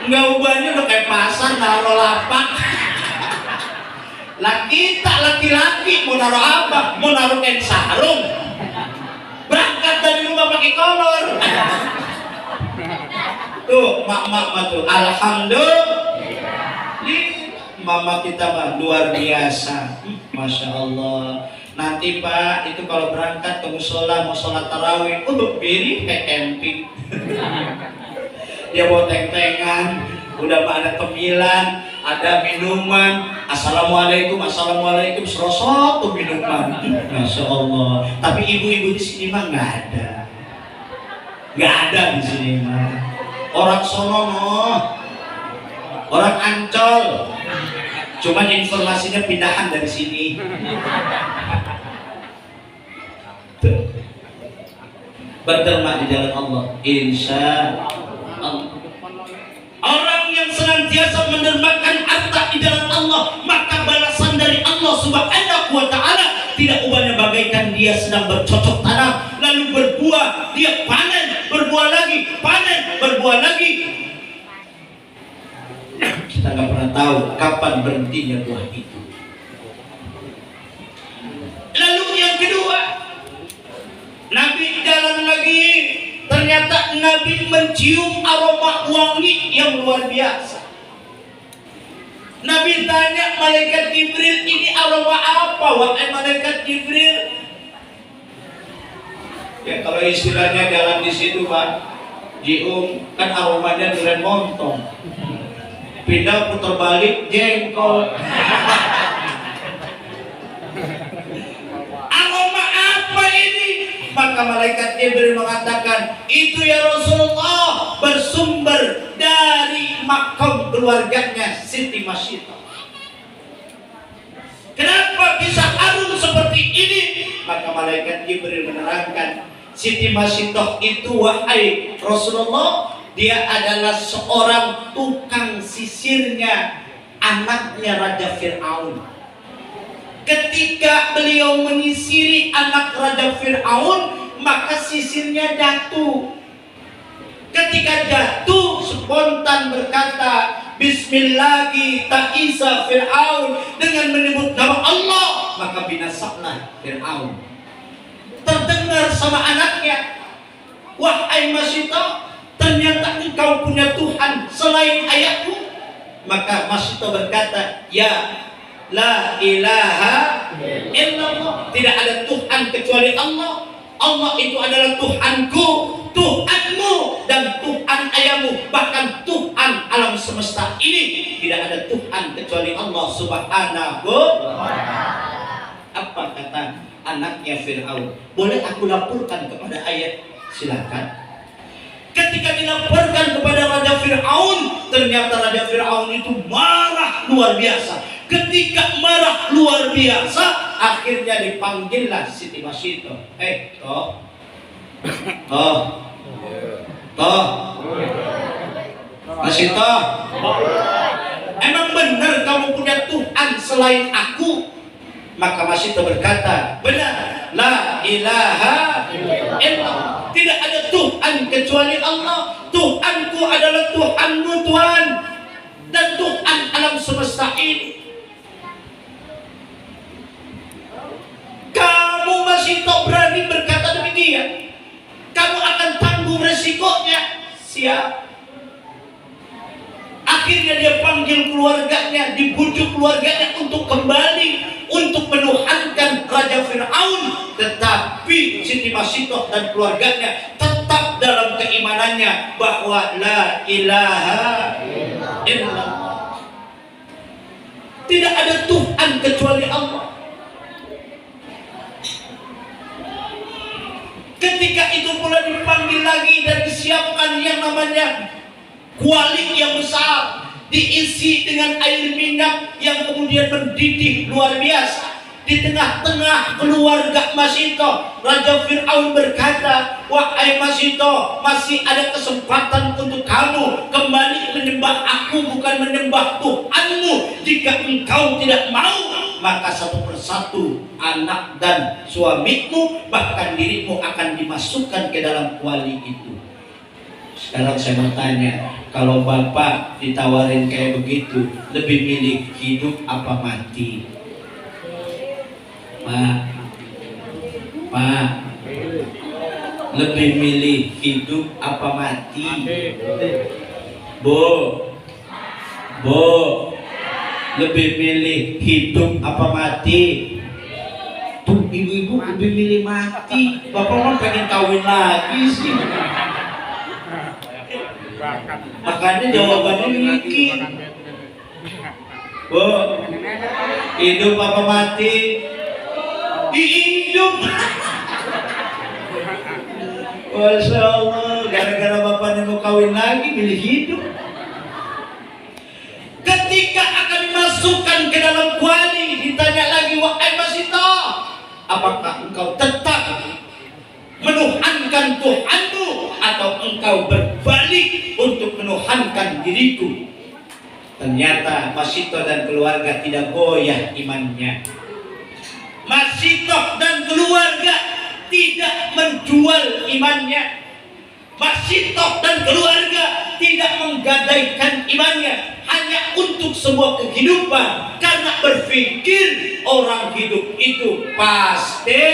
Enggak, ubahnya udah kayak pasar naruh lapak. Lah kita laki-laki mau naruh apa? Mau naruh kain sarung. Berangkat dari rumah pakai kolor. Tuh, mak-mak tuh, alhamdulillah. Mama kita mah luar biasa. Masya Allah. Nanti Pak, itu kalau berangkat ke musola mau sholat tarawih, mirip kayak camping. Dia bawa teng-tengan, udah ada cemilan, ada minuman. Assalamualaikum, assalamualaikum, serosot tuh minuman. Masya Allah. Tapi ibu-ibu di sini mah nggak ada di sini mah. Orang sono orang Ancol. Cuman informasinya pindahan dari sini. Berderma di jalan Allah, insya Allah. Orang yang senantiasa mendermakan harta di jalan Allah, maka balasan dari Allah Subhanahu wa Ta'ala tidak ubahnya bagaikan dia sedang bercocok tanam, lalu berbuah, dia panen, berbuah lagi, panen, berbuah lagi. Kita nggak pernah tahu kapan berhentinya buah itu. Lalu yang kedua, Nabi jalan lagi, ternyata Nabi mencium aroma wangi yang luar biasa. Nabi tanya malaikat Jibril, ini aroma apa wahai malaikat Jibril? Ya kalau istilahnya jalan di situ Pak, Jiung kan aromanya durian montong. Pindah putar balik jengkol. Aroma apa ini? Maka malaikat Jibril mengatakan, itu ya Rasulullah bersumber dari makam keluarganya Siti Masito. Kenapa bisa harum seperti ini? Maka malaikat Jibril menerangkan, Siti Masito itu wahai Rasulullah, dia adalah seorang tukang sisirnya anaknya Raja Fir'aun. Ketika beliau menyisiri anak Raja Fir'aun, maka sisirnya jatuh. Ketika jatuh, spontan berkata, Bismillahi ta'isa Fir'aun, dengan menyebut nama Allah, maka binasalah Fir'aun. Terdengar sama anaknya, wahai Masito, ternyata engkau punya Tuhan selain ayahku. Maka Masito berkata, ya la ilaha illallah, tidak ada Tuhan kecuali Allah. Allah itu adalah Tuhanku, Tuhanmu, dan Tuhan ayahmu, bahkan Tuhan alam semesta ini. Tidak ada Tuhan kecuali Allah subhanahu. Apa kata anaknya Fir'aun? Boleh aku laporkan kepada ayah? Silakan. Ketika dilaporkan kepada Raja Fir'aun, ternyata Raja Fir'aun itu marah luar biasa. Ketika marah luar biasa, akhirnya dipanggillah Siti Masito. Toh, Masito, emang benar kamu punya Tuhan selain aku? Maka Masito berkata, benar, la ilaha illallah, tidak ada Tuhan kecuali Allah. Tuhanku adalah Tuhanmu, Tuhan, dan Tuhan alam semesta ini. Kamu Masito berani berkata demikian, kamu akan tanggung resikonya. Siap. Akhirnya dia panggil keluarganya, dibujuk keluarganya untuk kembali, untuk menuhankan Raja Fir'aun. Tetapi Siti Masito dan keluarganya tetap dalam keimanannya bahwa la ilaha illallah, tidak ada Tuhan kecuali Allah. Ketika itu pula dipanggil lagi dan disiapkan yang namanya kuali yang besar, diisi dengan air minyak yang kemudian mendidih luar biasa. Di tengah-tengah keluarga Masito, Raja Fir'aun berkata, wahai Masito, masih ada kesempatan untuk kamu kembali menyembah aku, bukan menyembah Tuhanmu. Jika engkau tidak mau, maka satu persatu anak dan suamimu, bahkan dirimu akan dimasukkan ke dalam kuali itu. Sekarang saya mau tanya, kalau bapak ditawarin kayak begitu, lebih milih hidup apa mati? Pak, lebih milih hidup apa mati? Bu, lebih milih hidup apa mati? Tuh ibu-ibu lebih milih mati. Bapak kan pengen kawin lagi sih. Makanya jawabannya mikir. Bu, hidup apa mati? Hidup. Masya Allah, gara-gara bapaknya mau kawin lagi, milih hidup. Ketika akan dimasukkan ke dalam kuali, ditanya lagi, wahai Masito, apakah engkau tetap menuhankan Tuhanmu atau engkau berbalik untuk menuhankan diriku? Ternyata Masito dan keluarga tidak goyah imannya. Masito dan keluarga tidak menjual imannya. Masito dan keluarga tidak menggadaikan imannya hanya untuk sebuah kehidupan, karena berpikir orang hidup itu pasti.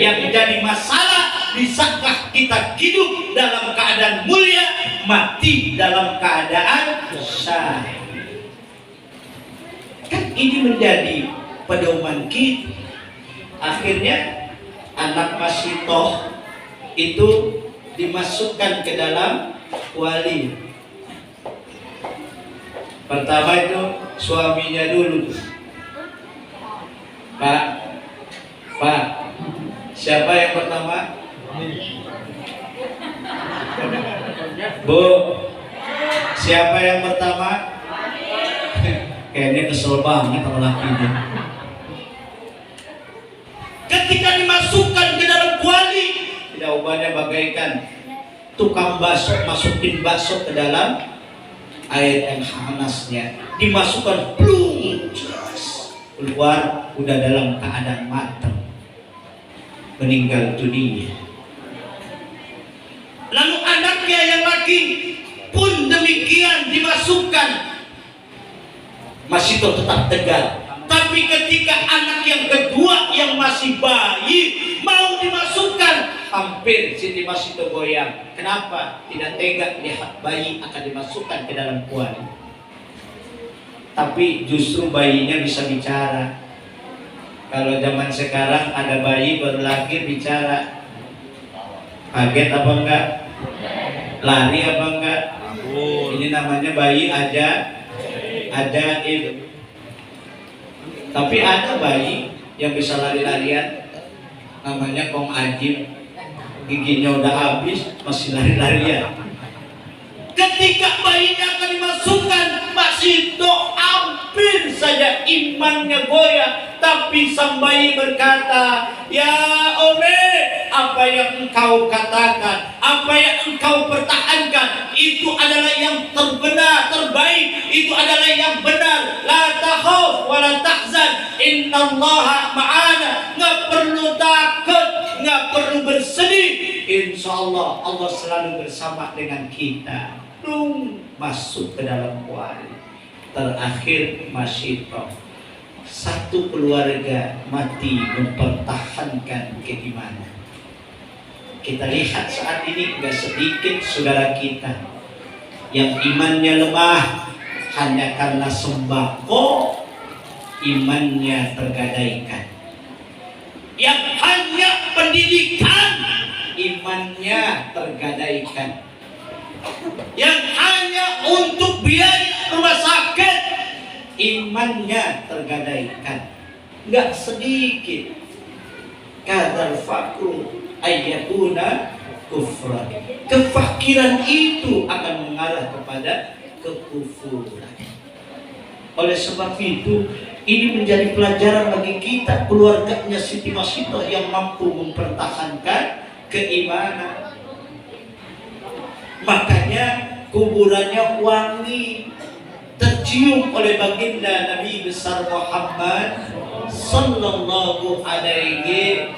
Yang jadi masalah, bisakah kita hidup dalam keadaan mulia, mati dalam keadaan syahid? Kan ini menjadi pedoman kita. Akhirnya anak Masito itu dimasukkan ke dalam kuali. Pertama itu suaminya dulu. Pak, siapa yang pertama? Bu, siapa yang pertama? Kayaknya kesel banget sama lakinya. Ketika dimasukkan ke dalam kuali, jawabannya bagaikan tukang bakso masukin bakso ke dalam air yang panasnya, dimasukkan plung, keluar udah dalam keadaan matang, meninggal dunia. Lalu anaknya yang laki pun demikian dimasukkan. Masito tetap tegar. Tapi ketika anak yang kedua yang masih bayi mau dimasukkan, hampir Siti Masito goyang. Kenapa? Tidak tega lihat bayi akan dimasukkan ke dalam kuali. tapi justru bayinya bisa bicara. Kalau zaman sekarang ada bayi baru lahir bicara, kaget apa enggak? Lari apa enggak? Ini namanya bayi ajaib. Tapi ada bayi yang bisa lari-larian, namanya kong ajib, giginya udah habis masih lari-larian. Ketika bayinya akan dimasukkan, masih hampir saja imannya goyah, tapi sang bayi berkata, "Ya Ome, apa yang engkau katakan, apa yang engkau pertahankan, itu adalah yang terbenar, terbaik, itu adalah yang benar. La takhaf wa la tahzan, innallaha ma'ana." Nggak perlu takut, nggak perlu bersedih, insyaallah Allah selalu bersama dengan kita. Masuk ke dalam kuali. Terakhir masih satu keluarga mati mempertahankan keimanan. Kita lihat saat ini gak sedikit saudara kita yang imannya lemah hanya karena sembako, imannya tergadaikan. Yang hanya pendidikan, imannya tergadaikan. Yang hanya untuk biaya rumah sakit, imannya tergadaikan. Nggak sedikit. Kadar fakru ayyakuna kufran. Kefakiran itu akan mengarah kepada kekufuran. Oleh sebab itu, ini menjadi pelajaran bagi kita, keluarganya Siti Masitoh yang mampu mempertahankan keimanan. Makanya kuburannya wangi, tercium oleh baginda Nabi besar Muhammad sallallahu alaihi.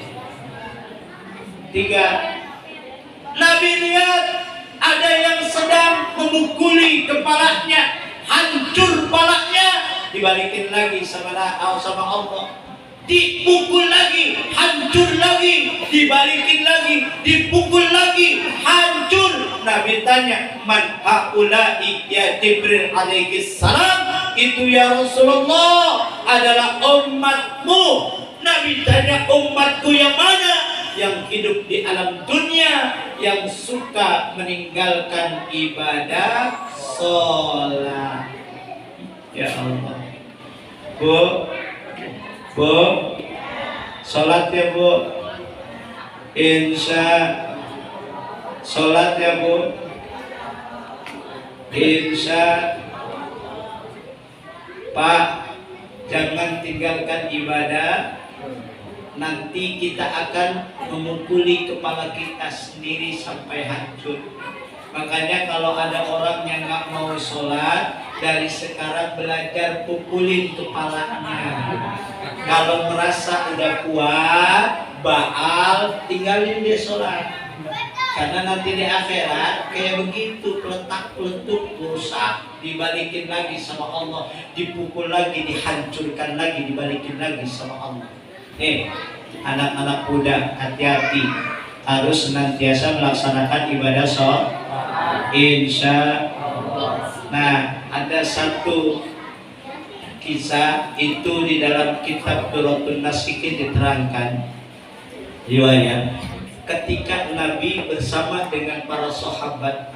Nabi lihat ada yang sedang memukuli kepalanya, hancur kepalanya, dibalikin lagi sama Allah. Dipukul lagi, hancur lagi, dibalikin lagi, dipukul lagi, hancur. Nabi tanya, "Man haula'i ya Jibril alaihi salam?" Itu ya Rasulullah adalah umatmu. Nabi tanya, umatku yang mana? Yang hidup di alam dunia, yang suka meninggalkan ibadah sholat. Ya Allah. Bu, sholat ya Bu. Insya sholat ya Bu. Insya Pak, jangan tinggalkan ibadah. Nanti kita akan memukuli kepala kita sendiri sampai hancur. Makanya kalau ada orang yang nggak mau sholat, dari sekarang belajar pukulin kepalanya. Kalau merasa udah kuat, baal, tinggalin dia sholat. Karena nanti di akhirat kayak begitu, peletak-peletuk, rusak, dibalikin lagi sama Allah, dipukul lagi, dihancurkan lagi, dibalikin lagi sama Allah. Anak-anak muda, hati-hati, harus senantiasa melaksanakan ibadah sholat. Insya Allah. Nah, ada satu kisah itu di dalam kitab Durratun Nasikin diterangkan riwayat ketika Nabi bersama dengan para sahabat,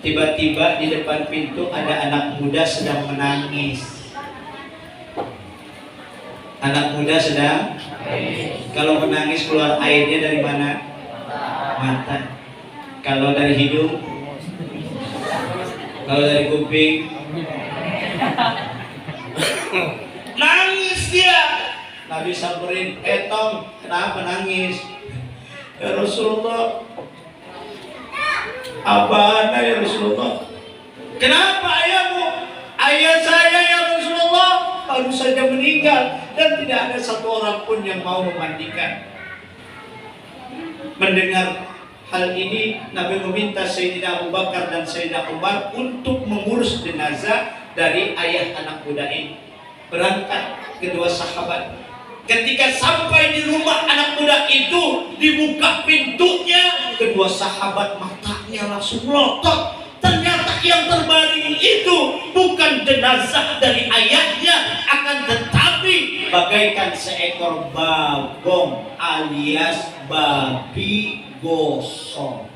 tiba-tiba di depan pintu ada anak muda sedang menangis. Anak muda sedang, kalau menangis keluar airnya dari mana? Mata. Kalau dari hidung, kalau dari kuping, nangis dia. Nabi samperin, Tom, kenapa nangis? Ya Rasulullah, abana ya Rasulullah. Kenapa ayahmu? Ayah saya ya Rasulullah baru saja meninggal dan tidak ada satu orang pun yang mau memandikan. Mendengar hal ini, Nabi meminta Sayyidina Abu Bakar dan Sayyidina Umar untuk mengurus jenazah dari ayah anak muda ini. Berangkat kedua sahabat. Ketika sampai di rumah anak muda itu, dibuka pintunya, kedua sahabat matanya langsung melotot. Ternyata yang terbaring itu bukan jenazah dari ayahnya, akan tetapi bagaikan seekor bagong alias babi gosong.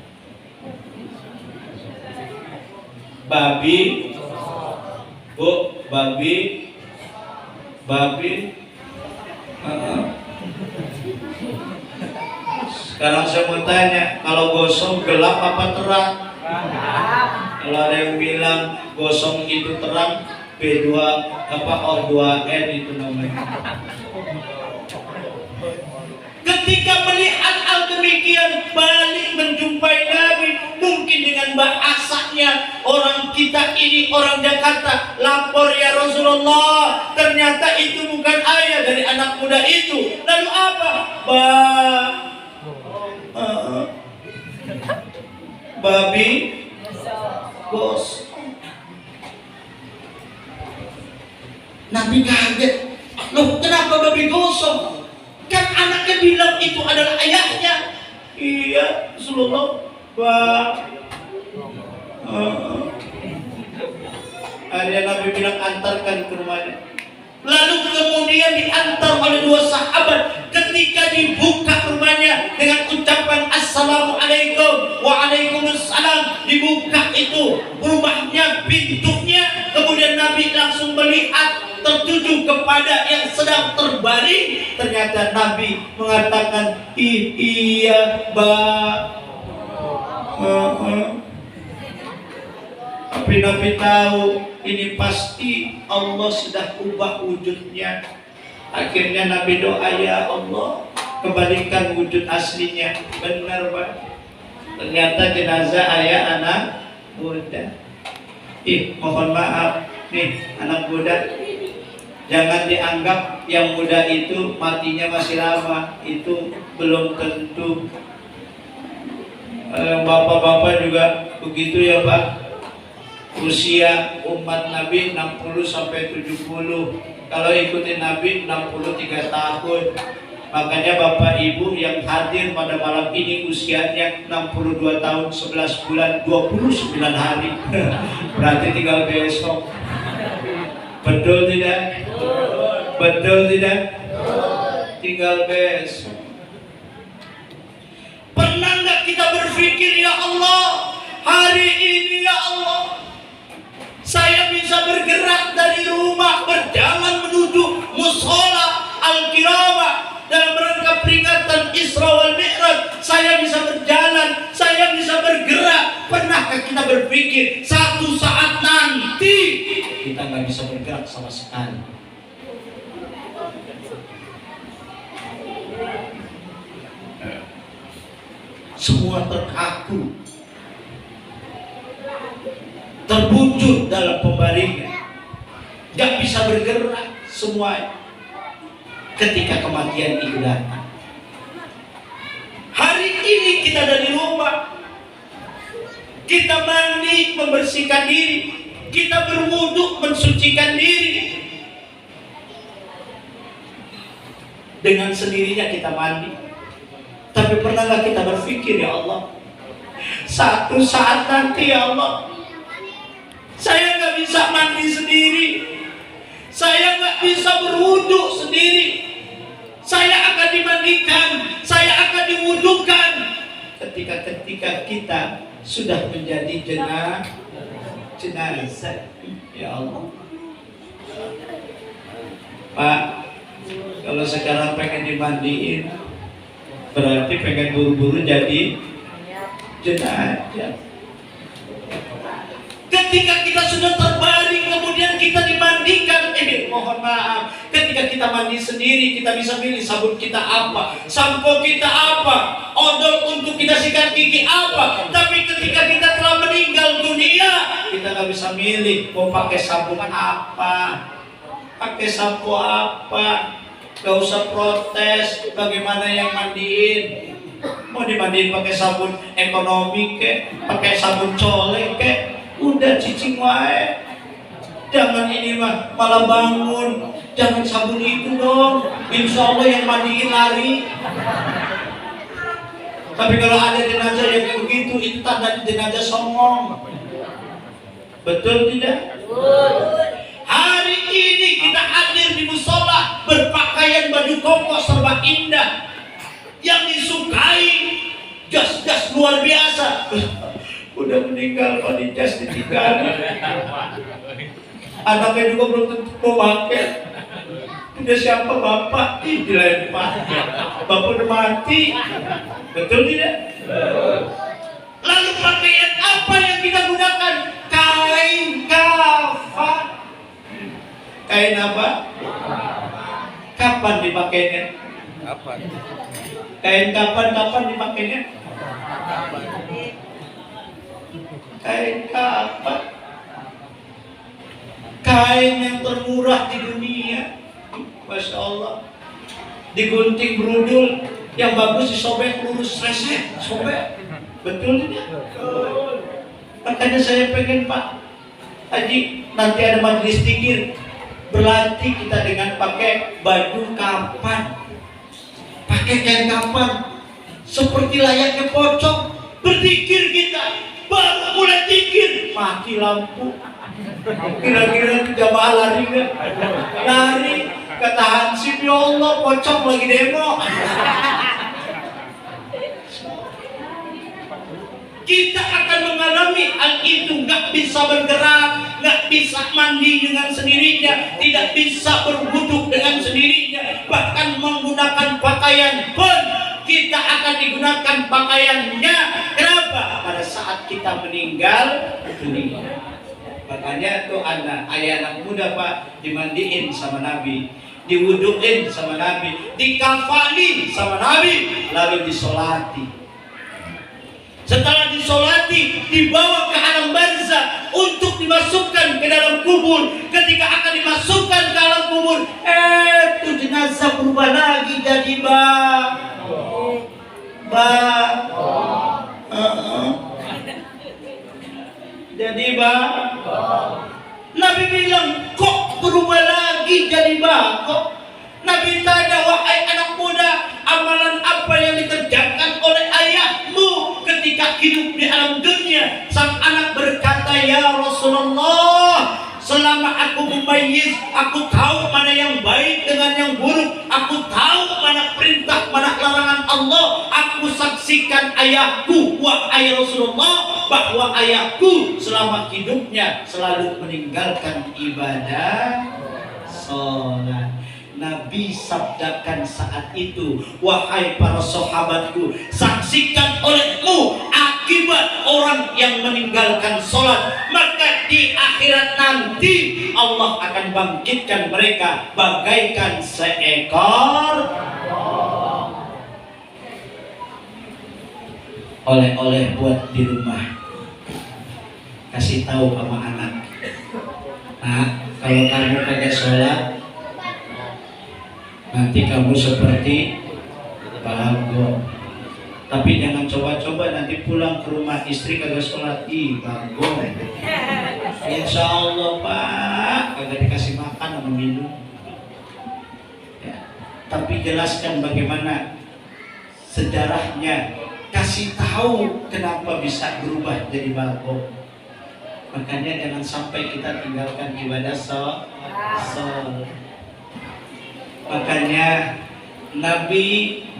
Babi, bu, babi. Sekarang saya mau tanya, kalau gosong gelap apa terang? Kalau ada yang bilang gosong itu terang, B2 apa O2N itu namanya. Ketika melihat hal demikian, balik menjumpai Nabi, mungkin dengan bahasanya orang kita ini orang Jakarta, lapor ya Rasulullah, ternyata itu bukan ayah dari anak muda itu. Lalu apa? Babi gosong. Nabi kaget. Loh, kenapa babi gosong? Kan anaknya bilang itu adalah ayahnya. Iya, Rasulullah. Akhirnya Nabi bilang antarkan ke rumahnya. Lalu kemudian diantar oleh dua sahabat. Ketika dibuka rumahnya dengan ucapan Assalamualaikum Waalaikumsalam, dibuka itu rumahnya, pintunya. Kemudian Nabi langsung melihat tertuju kepada yang sedang terbaring. Ternyata Nabi mengatakan iya tapi Nabi tahu ini pasti Allah sudah ubah wujudnya. Akhirnya Nabi doa, ya Allah kembalikan wujud aslinya. Benar Pak, ternyata jenazah ayah anak muda. Mohon maaf nih anak muda, jangan dianggap yang muda itu matinya masih lama. Itu belum tentu. Bapak-bapak juga begitu ya Pak. Usia umat Nabi 60 sampai 70. Kalau ikutin Nabi 63 tahun. Makanya Bapak Ibu yang hadir pada malam ini usianya 62 tahun 11 bulan 29 hari. Berarti tinggal besok. Betul tidak? Betul tidak? Tinggal besok. Pernah nggak kita berpikir, ya Allah, hari ini ya Allah saya bisa bergerak dari rumah berjalan menuju musola Al-Kiramah dalam rangka peringatan Isra wal Mi'raj. Saya bisa berjalan, saya bisa bergerak. Pernahkah kita berpikir satu saat nanti kita nggak bisa bergerak sama sekali? Semua terkaku, terbujur dalam pembaringan, nggak bisa bergerak semua ketika kematian itu datang. Hari ini kita dari rumah, kita mandi membersihkan diri, kita berwudu mensucikan diri, dengan sendirinya kita mandi. Tapi pernahkah kita berpikir, ya Allah, satu saat nanti ya Allah saya nggak bisa mandi sendiri, saya nggak bisa berwudu sendiri, saya akan dimandikan, saya akan diwudukan. Ketika kita sudah menjadi jenazah, ya Allah. Pak, kalau sekarang pengen dimandiin, berarti pengen buru-buru jadi jenazah. Ketika kita sudah terbaring kemudian kita dimandikan, mohon maaf, ketika kita mandi sendiri kita bisa milih sabun kita apa, sampo kita apa, odol untuk kita sikat gigi apa. Tapi ketika kita telah meninggal dunia, kita nggak bisa milih mau pakai sabun apa, pakai sampo apa. Gak usah protes bagaimana yang mandiin. Mau dimandiin pakai sabun ekonomi kek, pakai sabun colek kek, udah cicing wae. Jangan ini mah malah bangun, jangan sabun itu dong, insya Allah yang mandiin lari. Tapi kalau ada jenazah yang begitu, itu tanda jenazah songong. Betul tidak? Hari ini kita hadir di musola berpakaian baju koko serba indah, yang disukai jas-jas luar biasa. Udah meninggal kok di jas ditinggal. Anaknya juga belum tentu mau pakai. Udah siapa bapak? Ih, dilempar. Bapak udah mati. Betul tidak? Lalu pakaian apa yang kita gunakan? Kain kafan. Kain apa? Kapan dipakainya? Kain kapan dipakainya? Kain kapan? Kain yang termurah di dunia. Masya Allah. Digunting berudul, yang bagus disobek lurus reset, sobek. Betul tidak? Makanya saya pengen Pak Haji, nanti ada majelis zikir, berlatih kita dengan pakai baju kapan, pakai kain kapan, seperti layaknya pocong. Berzikir kita, baru mulai zikir, mati lampu. Kira-kira jamaah lari nggak? Lari, kata Hansip, ya Allah, pocong lagi demo. Kita akan mengalami hal itu, nggak bisa bergerak, nggak bisa mandi dengan sendirinya, tidak bisa berwudhu dengan sendirinya, bahkan menggunakan pakaian pun kita akan digunakan pakaiannya. Kenapa? Pada saat kita meninggal dunia. Makanya tuh ayah anak muda Pak dimandiin sama Nabi, diwuduin sama Nabi, dikafani sama Nabi, lalu disolati. Setelah disolati, dibawa ke alam barzah untuk dimasukkan ke dalam kubur. Ketika akan dimasukkan ke alam kubur, tuh jenazah berubah lagi jadi jadi Nabi bilang, kok berubah lagi jadi kok? Nabi tanya, wahai anak muda, amalan apa yang dikerjakan oleh ayahmu ketika hidup di alam dunia? Sang anak berkata, ya Rasulullah, selama aku memayyiz, aku tahu mana yang baik dengan yang buruk, aku tahu mana perintah, mana larangan Allah. Aku saksikan ayahku, wahai Rasulullah, bahwa ayahku selama hidupnya selalu meninggalkan ibadah sholat. Nabi sabdakan saat itu, wahai para sahabatku, saksikan olehmu akibat orang yang meninggalkan sholat, maka di akhirat nanti Allah akan bangkitkan mereka bagaikan seekor oleh-oleh buat di rumah. Kasih tahu sama anak, nah, kalau kamu kagak sholat, nanti kamu seperti Bagong. Tapi jangan coba-coba nanti pulang ke rumah istri kagak sholat, Bagong. Insya Allah Pak, kagak dikasih makan sama minum. Ya. Tapi jelaskan bagaimana sejarahnya, kasih tahu kenapa bisa berubah jadi Bagong. Makanya jangan sampai kita tinggalkan ibadah sholat. Makanya Nabi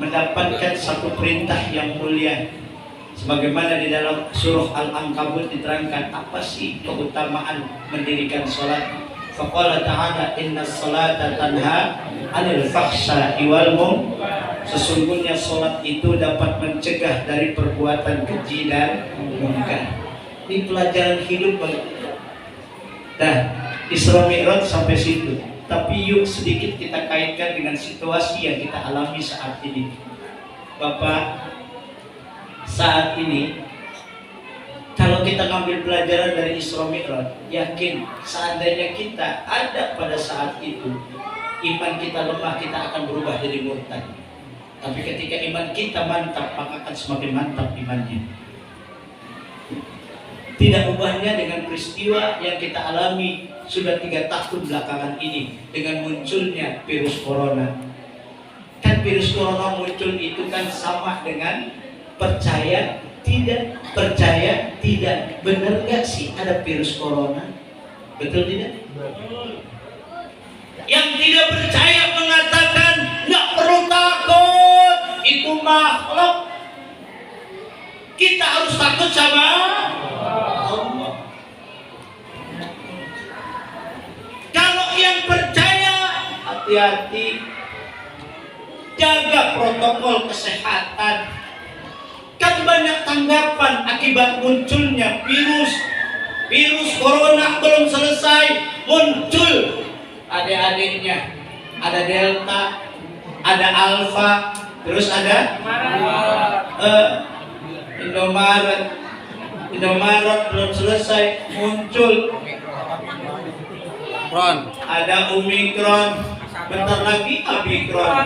mendapatkan satu perintah yang mulia, sebagaimana di dalam surah Al-Ankabut diterangkan apa sih keutamaan mendirikan sholat. Faqala ta'ala, inna sholata tanha 'anil fahsya'i wal munkar. Sesungguhnya sholat itu dapat mencegah dari perbuatan keji dan munkar. Ini pelajaran hidup Bang. Nah, Isra Mi'raj sampai situ. Tapi yuk sedikit kita kaitkan dengan situasi yang kita alami saat ini. Bapak, saat ini kalau kita ngambil pelajaran dari Isra Mi'raj, yakin seandainya kita ada pada saat itu, iman kita lemah, kita akan berubah jadi murtad. Tapi ketika iman kita mantap, maka akan semakin mantap imannya. Tidak ubahnya dengan peristiwa yang kita alami sudah 3 tahun belakangan ini dengan munculnya virus corona. Kan virus corona muncul itu kan sama dengan percaya tidak, percaya tidak. Benar nggak sih ada virus corona? Betul tidak? Yang tidak percaya mengatakan nggak perlu takut, itu makhluk. Kita harus takut sama Allah. Kalau yang percaya, hati-hati, jaga protokol kesehatan. Kan banyak tanggapan akibat munculnya virus corona belum selesai muncul adik-adiknya, ada delta, ada alpha, terus ada Indomaret belum selesai muncul, ada Omikron, bentar lagi Omikron.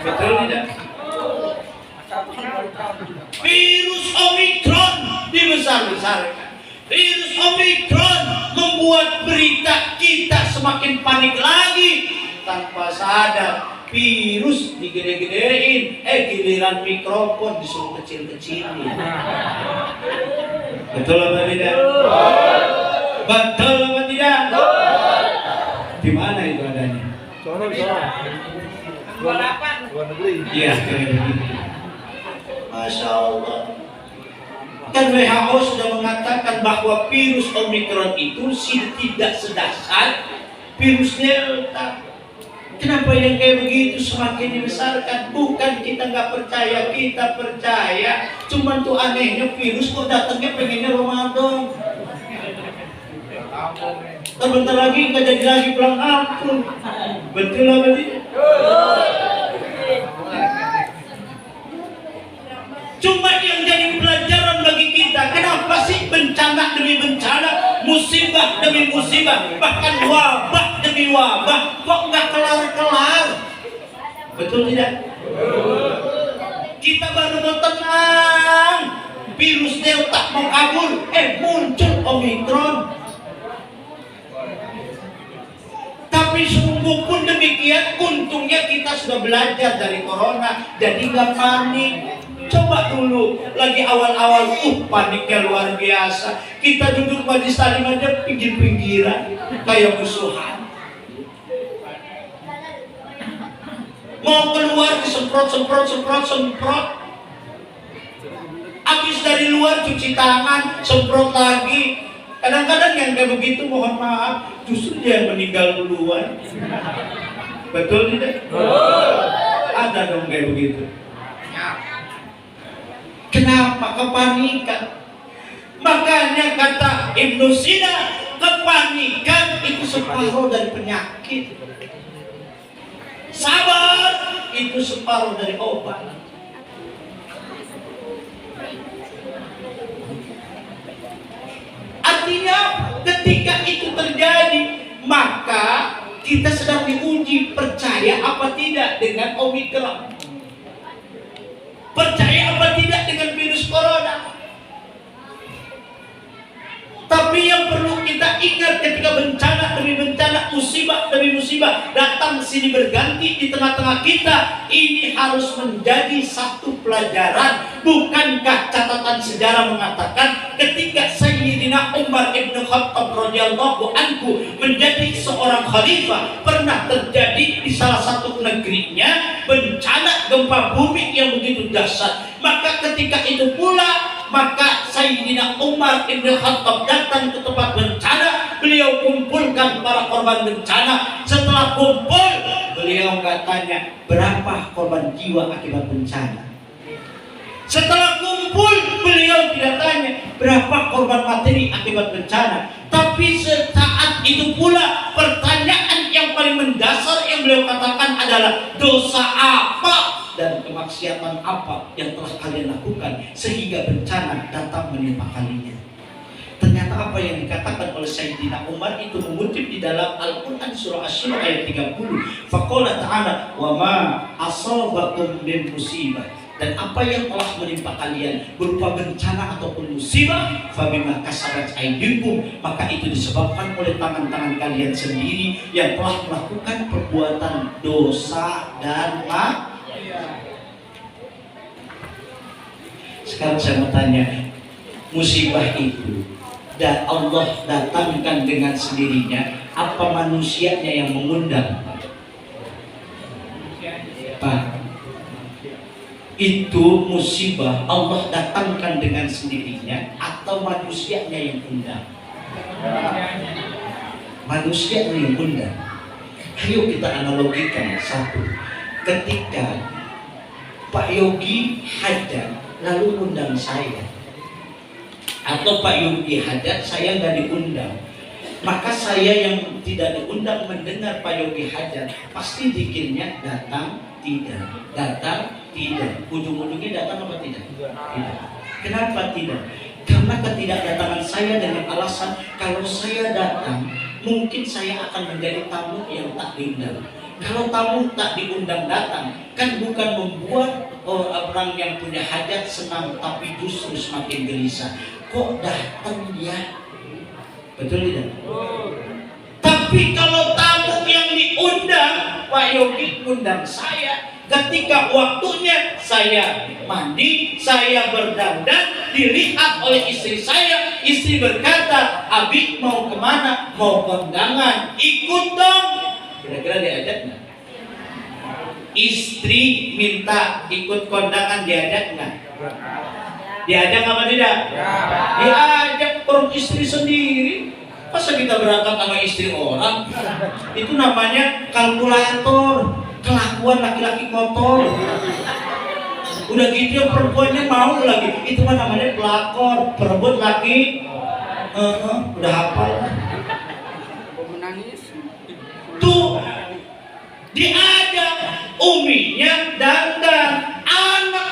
Betul tidak? Virus Omikron dibesar-besarkan. Virus Omikron membuat berita kita semakin panik lagi. Tanpa sadar virus digede-gedein, giliran mikrofon disuruh kecil-kecilin. Betul apa tidak? Betul apa tidak? Di mana itu adanya? Luar negeri. Iya, Masya Allah. Dan WHO sudah mengatakan bahwa virus Omikron itu tidak sedahsyat virus Delta. Kenapa yang kayak begitu semakin dibesarkan? Bukan kita nggak percaya, kita percaya. Cuman tuh anehnya virus kok datangnya pengennya Ramadan. Bentar lagi nggak jadi lagi pulang kampung. Betul apa tidak? Cuma yang jadi pelajaran bagi kita, kenapa sih bencana demi bencana, musibah demi musibah, bahkan wabah demi wabah, kok nggak kelar-kelar? Betul tidak? Kita baru mau tenang, virus Delta mau kabur, muncul Omikron. Tapi sungguh pun demikian, untungnya kita sudah belajar dari corona, jadi nggak panik. Coba dulu, lagi awal-awal, paniknya luar biasa. Kita duduk majelis taklim aja pinggir-pinggiran, kayak musuhan. Mau keluar disemprot. Habis dari luar cuci tangan, semprot lagi. Kadang-kadang yang kayak begitu, mohon maaf, justru dia yang meninggal duluan. Betul tidak? Ada dong kayak begitu. Kenapa kepanikan? Makanya kata Ibnu Sina, kepanikan itu separuh dari penyakit. Sabar itu separuh dari obat. Artinya ketika itu terjadi, maka kita sedang diuji percaya apa tidak dengan Omikron. Percaya apa tidak dengan virus corona? Tapi yang perlu kita ingat ketika bencana demi bencana, musibah demi musibah datang sini berganti di tengah-tengah kita, ini harus menjadi satu pelajaran. Bukankah catatan sejarah mengatakan ketika Sayyidina Umar ibn Khattab radhiyallahu anhu menjadi seorang khalifah, pernah terjadi di salah satu negerinya bencana gempa bumi yang begitu dahsyat. Maka ketika itu pula, maka Sayyidina Umar ibn Khattab datang ke tempat bencana. Beliau kumpulkan para korban bencana. Setelah kumpul, beliau katanya, berapa korban jiwa akibat bencana? Setelah kumpul, beliau tidak tanya berapa korban materi akibat bencana. Tapi saat itu pula, pertanyaan yang paling mendasar yang beliau katakan adalah, dosa apa dan kemaksiatan apa yang telah kalian lakukan sehingga bencana datang menimpa kalian? Ternyata apa yang dikatakan oleh Sayyidina Umar itu mengutip di dalam Al-Quran surah Asy-Syura ayat 30. Faqala ta'ala, wa ma asabakum min musibah, dan apa yang telah menimpa kalian berupa bencana ataupun musibah, fabima kasabat aydikum, maka itu disebabkan oleh tangan-tangan kalian sendiri yang telah melakukan perbuatan dosa dan maksiat. Sekarang saya mau tanya, musibah itu dan Allah datangkan dengan sendirinya, apa manusianya yang mengundang? Pak, itu musibah Allah datangkan dengan sendirinya atau manusianya yang undang? Manusianya yang undang. Ayo kita analogikan satu. Ketika Pak Yogi hadir lalu undang saya, atau Pak Yogi hadir saya nggak diundang, maka saya yang tidak diundang mendengar Pak Yogi hadir, pasti dikirnya datang tidak, datang tidak, ujung-ujungnya datang apa tidak? Tidak. Kenapa tidak? Karena ketidakdatangan saya dengan alasan kalau saya datang mungkin saya akan menjadi tamu yang tak diundang. Kalau tamu tak diundang datang, kan bukan membuat orang yang punya hajat senang, tapi justru semakin gelisah. Kok datang dia? Betul tidak? Tapi kalau tamu yang diundang, Pak Yogi undang saya. Ketika waktunya saya mandi, saya berdandan, dilihat oleh istri saya. Istri berkata, Abi mau kemana? Mau kondangan, ikut dong. Kira-kira diajak nggak? Istri minta ikut kondangan, diajak nggak? Diajak apa tidak? Diajak, orang istri sendiri. Masa kita berangkat sama istri orang? Itu namanya kalkulator, kelakuan laki-laki kotor. Udah gitu yang perempuannya mau lagi, itu kan namanya pelakor, perebut laki. Udah hafal. Tuh diajak uminya dandan, anak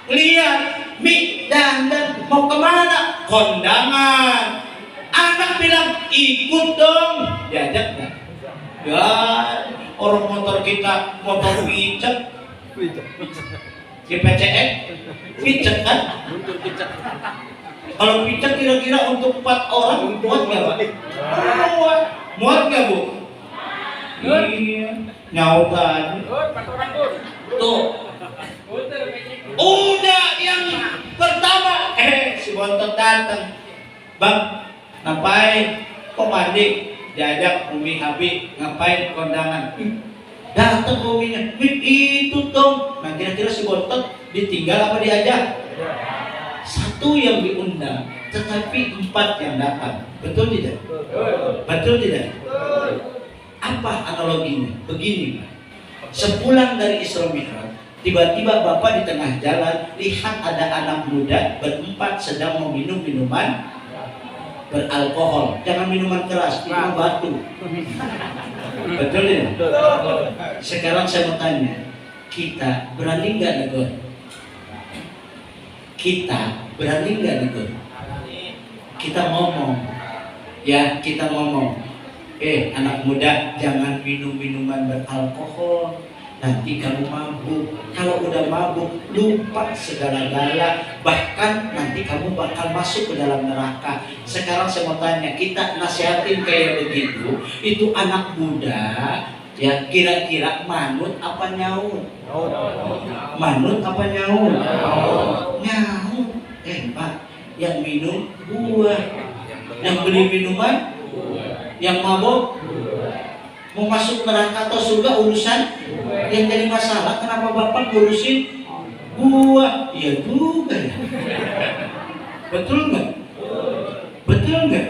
lihat mi dandan, mau kemana? Kondangan. Anak bilang ikut dong, diajak nggak? Ya, orang motor kita motor picek, GPCX, picek kan? Kalau picek kira-kira untuk 4 orang muat nggak Pak? Muat nggak Bu? Iya, nyautan. Tuh, udah yang pertama, si bontot datang, Bang, ngapain? Kok mandi? Diajak Umi Abi, ngapain kondangan? Datang uminya, itu dong. Nah kira-kira si bontot ditinggal apa diajak? Satu yang diundang, tetapi 4 yang datang. Betul tidak? Betul tidak? Apa analoginya? Begini Pak, sepulang dari Isra Mi'raj, tiba-tiba Bapak di tengah jalan lihat ada anak muda berempat sedang meminum minuman beralkohol. Jangan minuman keras, minuman batu. Betul ya? Sekarang saya mau tanya, kita berani nggak negur? Kita berani nggak negur? Kita ngomong, ya kita ngomong. Anak muda, jangan minum minuman beralkohol, nanti kamu mabuk. Kalau udah mabuk, lupa segala-gala, bahkan nanti kamu bakal masuk ke dalam neraka. Sekarang saya mau tanya, kita nasihatin kayak begitu, itu anak muda, ya kira-kira manut apa nyaut? Manut apa nyaut? Nyaut. Pak, yang minum buah, yang beli minuman, yang mabuk, mau masuk neraka atau surga urusan. Yang jadi masalah, kenapa Bapak ngurusin buah? Iya juga ya. Betul nggak? Betul nggak?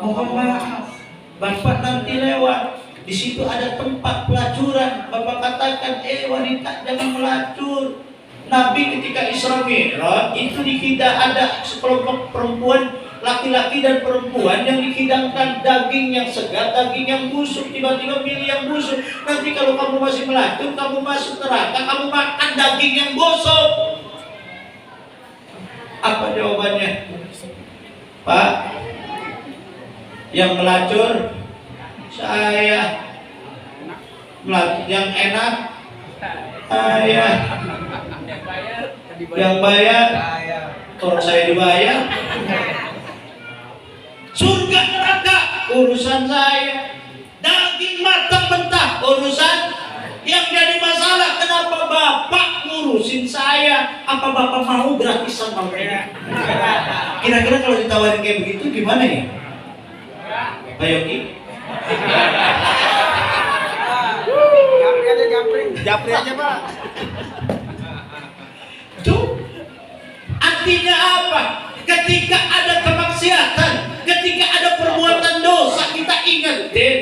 Mohon maaf, Bapak nanti lewat, di situ ada tempat pelacuran. Bapak katakan, wanita jangan melacur. Nabi ketika Isra Mi'raj itu dikidang, ada sekelompok perempuan, laki-laki dan perempuan yang dihidangkan daging yang segar, daging yang busuk. Tiba-tiba pilih yang busuk. Nanti kalau kamu masih melacur, kamu masuk neraka, kamu makan daging yang busuk. Apa jawabannya? Pak, yang melacur saya, yang enak saya, yang bayar kalau saya dibayar. Surga neraka urusan saya, daging matang mentah urusan. Yang jadi masalah, kenapa Bapak ngurusin saya. Apa Bapak mau gratisan malam ini? Kira-kira kalau ditawarin kayak begitu gimana ya? Pak Yogi? Japri aja Pak. Tuh, artinya apa? Ketika ada kemaksiatan, ketika ada perbuatan dosa, kita ingetin.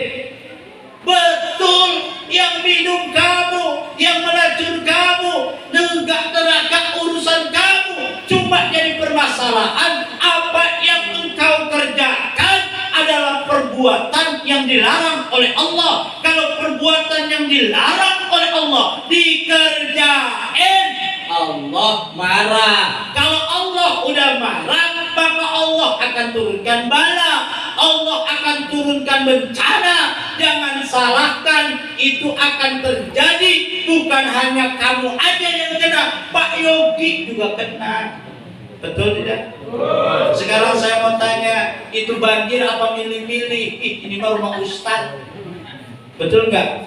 Betul, yang minum kamu, yang meracun kamu, nenggak neraka urusan kamu. Cuma jadi permasalahan, apa yang engkau kerjakan adalah perbuatan yang dilarang oleh Allah. Kalau perbuatan yang dilarang oleh Allah dikerjain, Allah marah. Kalau Allah udah marah, maka Allah akan turunkan bala, Allah akan turunkan bencana. Jangan salahkan, itu akan terjadi. Bukan hanya kamu aja yang kena, Pak Yogi juga kena. Betul tidak? Sekarang saya mau tanya, itu banjir apa milih-milih? Ini mah rumah Ustaz. Betul nggak?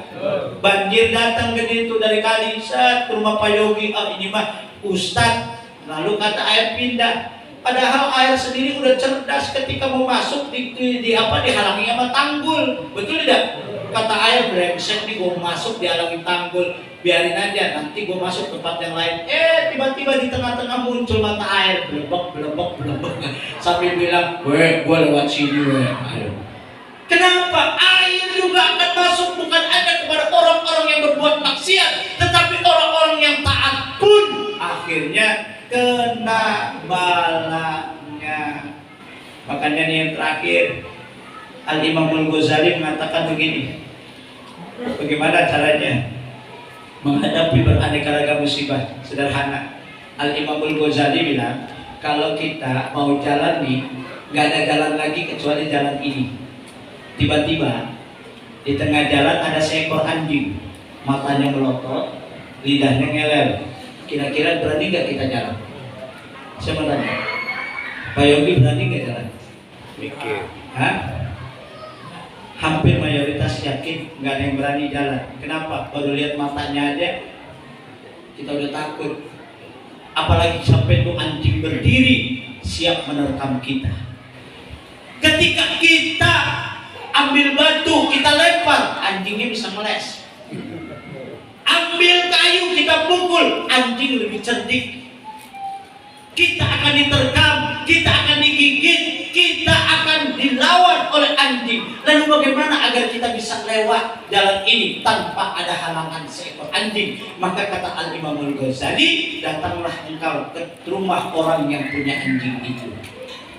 Banjir datang ke situ dari kali ke rumah Pak Yogi. Ini mah Ustaz. Lalu kata air pindah. Padahal air sendiri udah cerdas, ketika mau masuk dihalangi sama tanggul. Betul tidak? Kata air, brengsek nih, gue masuk dihalangi tanggul, biarin aja, nanti gue masuk tempat yang lain. Tiba-tiba di tengah-tengah muncul mata air, belebek sambil bilang, gue lewat sini. Ayo. Kenapa? Air juga akan masuk bukan hanya kepada orang-orang yang berbuat maksiat, tetapi orang-orang yang taat pun akhirnya kena balanya. Makanya nih yang terakhir, Al-Imam Al-Ghazali mengatakan begini, bagaimana caranya menghadapi beraneka ragam musibah? Sederhana. Al-Imam Al-Ghazali bilang, kalau kita mau jalan nih, gak ada jalan lagi kecuali jalan ini. Tiba-tiba di tengah jalan ada seekor anjing, matanya melotot, lidahnya ngeler. Kira-kira berani gak kita jalan? Saya mau tanya, Pak Yogi berani gak jalan? Mikir. Hah? Hampir mayoritas yakin nggak ada yang berani jalan. Kenapa? Baru lihat matanya aja kita udah takut. Apalagi sampai itu anjing berdiri siap menerkam kita. Ketika kita ambil batu kita lempar, anjingnya bisa meles. Ambil kayu kita pukul, anjing lebih cerdik. Kita akan diterkam, kita akan digigit, kita akan dilawan oleh anjing. Lalu bagaimana agar kita bisa lewat jalan ini tanpa ada halangan seekor anjing? Maka kata Al-Imam Al-Ghazali, datanglah engkau ke rumah orang yang punya anjing itu.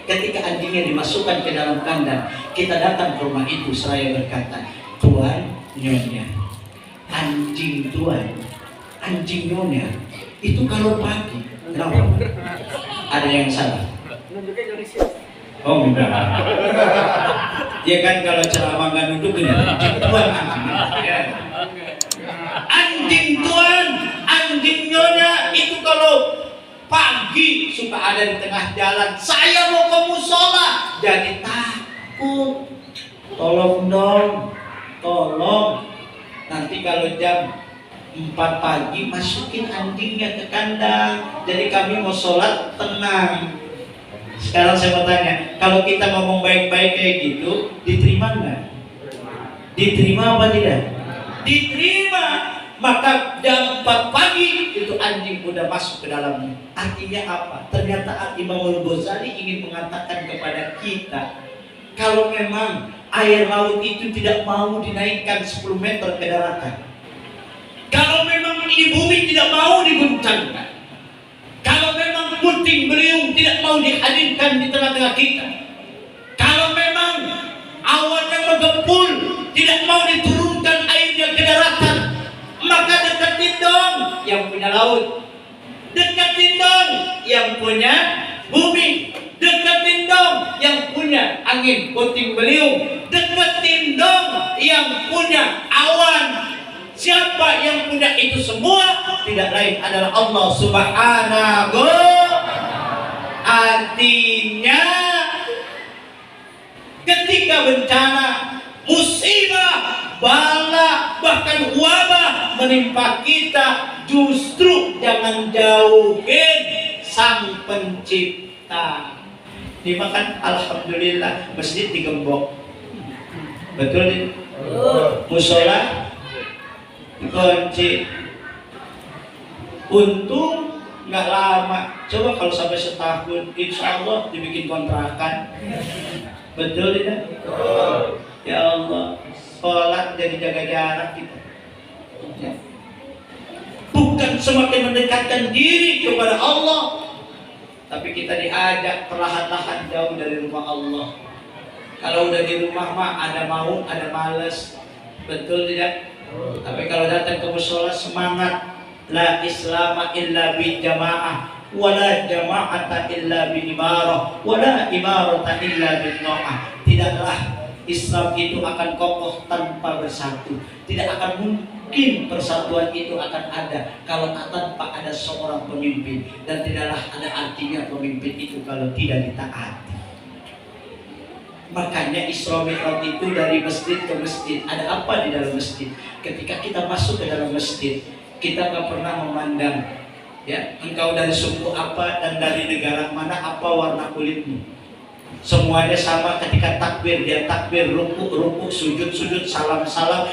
Ketika anjingnya dimasukkan ke dalam kandang, kita datang ke rumah itu seraya berkata, Tuan, Nyonya, anjing Tuan, anjing Nyonya, itu kalau pagi, kenapa? Ada yang salah? Oh enggak. Ya kan kalau ceramah nggak duduk ini, anjing Tuan, anjing Tuan, anjing Nyonya, itu kalau pagi suka ada di tengah jalan. Saya mau ke musola, jadi takut. Tolong dong, tolong. Nanti kalau jam 4 pagi masukin anjingnya ke kandang. Jadi kami mau sholat tenang. Sekarang saya mau tanya, kalau kita ngomong baik-baik kayak gitu, diterima nggak? Diterima apa tidak? Diterima. Maka jam 4 pagi itu anjing udah masuk ke dalamnya. Artinya apa? Ternyata Imam Al-Ghazali ingin mengatakan kepada kita, kalau memang air laut itu tidak mau dinaikkan 10 meter ke daratan, kalau memang ini bumi tidak mau diguncangkan, kalau memang puting beliung tidak mau dihadirkan di tengah-tengah kita, kalau memang awan yang menggempul tidak mau diturunkan airnya ke daratan, maka deketin dong yang punya laut, deketin dong yang punya bumi, deketin dong yang punya angin puting beliung, deketin dong yang punya awan. Siapa yang punya itu semua? Tidak lain adalah Allah Subhanahu. Artinya ketika bencana musibah, bala, bahkan wabah menimpa kita, justru jangan jauhin Sang Pencipta. Dimakan alhamdulillah masjid digembok. Betul nih? Musola dikunci. Untung nggak lama. Coba kalau sampai setahun, insya Allah dibikin kontrakan. Betul tidak? Ya Allah, sholat jadi jaga jarak kita. Ya. Bukan semakin mendekatkan diri kepada Allah, tapi kita diajak perlahan-lahan jauh dari rumah Allah. Kalau udah di rumah mah ada mau, ada males. Betul tidak? Tapi kalau datang ke musola semangat. La islama illa bi jamaah, wala jama'ata illa bi imarah, wala imarata illa bi ta'ah. Tidaklah Islam itu akan kokoh tanpa bersatu. Tidak akan mungkin persatuan itu akan ada kalau tanpa ada seorang pemimpin, dan tidaklah ada artinya pemimpin itu kalau tidak ditaati. Makanya Isra Mi'raj itu dari masjid ke masjid. Ada apa di dalam masjid? Ketika kita masuk ke dalam masjid, kita nggak pernah memandang, ya, engkau dari suku apa dan dari negara mana, apa warna kulitmu. Semuanya sama ketika takbir, dia takbir, ruku, sujud, salam,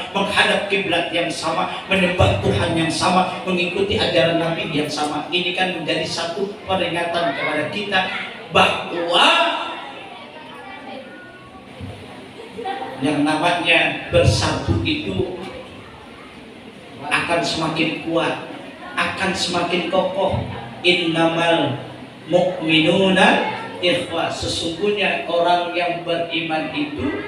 menghadap kiblat yang sama, menyembah Tuhan yang sama, mengikuti ajaran Nabi yang sama. Ini kan menjadi satu peringatan kepada kita bahwa yang namanya bersatu itu akan semakin kuat, akan semakin kokoh. Innamal mu'minuna ikhwah. Sesungguhnya orang yang beriman itu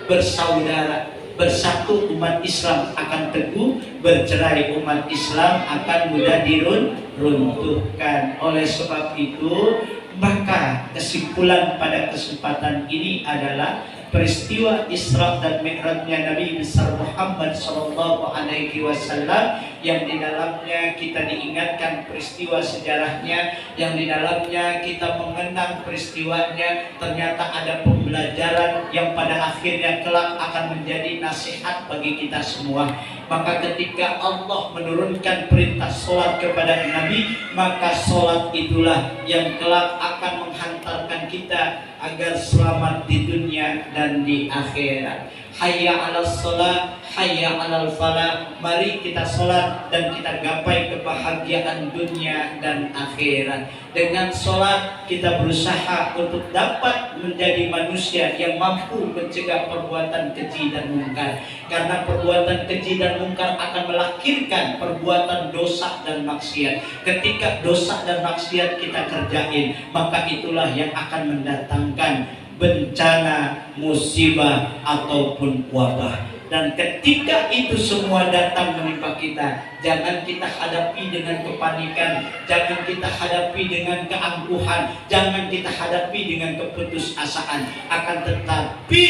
bersaudara, bersatu. Umat Islam akan teguh, bercerai umat Islam akan mudah diruntuhkan. Oleh sebab itu, maka kesimpulan pada kesempatan ini adalah peristiwa Isra dan Mi'rajnya Nabi besar Muhammad sallallahu alaihi wasallam, yang di dalamnya kita diingatkan peristiwa sejarahnya, yang di dalamnya kita mengenang peristiwanya. Ternyata ada pembelajaran yang pada akhirnya kelak akan menjadi nasihat bagi kita semua. Maka ketika Allah menurunkan perintah sholat kepada Nabi, maka sholat itulah yang kelak akan menghantarkan kita agar selamat di dunia dan di akhirat. Hayya 'alas shalah, hayya 'alal falah. Mari kita sholat dan kita gapai kebahagiaan dunia dan akhirat. Dengan sholat kita berusaha untuk dapat menjadi manusia yang mampu mencegah perbuatan keji dan mungkar. Karena perbuatan keji dan mungkar akan melahirkan perbuatan dosa dan maksiat. Ketika dosa dan maksiat kita kerjain, maka itulah yang akan mendatangkan bencana, musibah, ataupun wabah. Dan ketika itu semua datang menimpa kita, jangan kita hadapi dengan kepanikan, jangan kita hadapi dengan keangkuhan, jangan kita hadapi dengan keputusasaan. Akan tetapi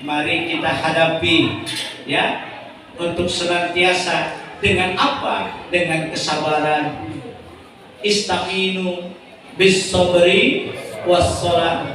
mari kita hadapi, ya, untuk senantiasa dengan apa? Dengan kesabaran. Istaqinu bis sabri was shalah.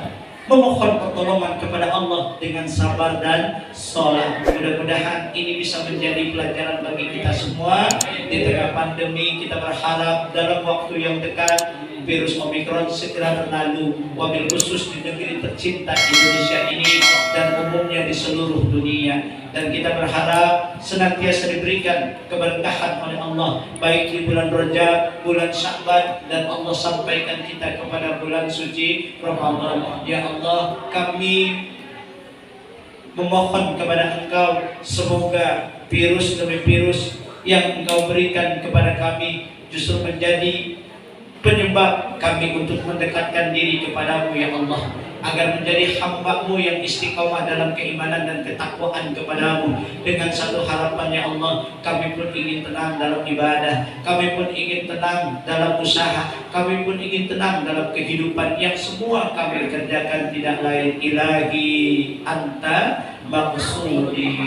Memohon pertolongan kepada Allah dengan sabar dan sholat. Mudah-mudahan ini bisa menjadi pelajaran bagi kita semua. Di tengah pandemi kita berharap dalam waktu yang dekat virus Omikron segera berlalu, wabil khusus di negeri tercinta Indonesia ini dan umumnya di seluruh dunia. Dan kita berharap senantiasa diberikan keberkahan oleh Allah, baik di bulan Rajab, bulan Sya'ban, dan Allah sampaikan kita kepada bulan suci Ramadan. Ya Allah, kami memohon kepada Engkau, semoga virus demi virus yang Engkau berikan kepada kami justru menjadi penyebab kami untuk mendekatkan diri kepadamu, ya Allah, agar menjadi hamba-Mu yang istiqomah dalam keimanan dan ketakwaan kepadamu. Dengan satu harapan, ya Allah, kami pun ingin tenang dalam ibadah, kami pun ingin tenang dalam usaha, kami pun ingin tenang dalam kehidupan yang semua kami kerjakan tidak lain ilahi anta maqsudi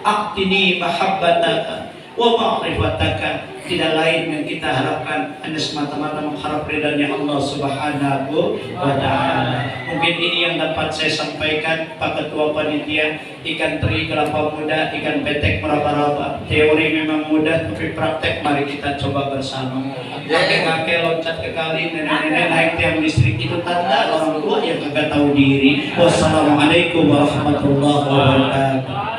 aqtini mahabbataka wa ma'rifataka tidak lain yang kita harapkan hanya semata-mata mengharap ridhanya Allah Subhanahu wa Ta'ala. Mungkin ini yang dapat saya sampaikan, Pak Ketua Panitia. Ikan teri kelapa muda, ikan petek meraba-raba. Teori memang mudah, tapi praktek mari kita coba bersama. Kakek-kakek loncat ke kali, nenek-nenek naik tiang listrik, itu tanda orang tua yang kagak tahu diri. Wassalamualaikum warahmatullahi wabarakatuh.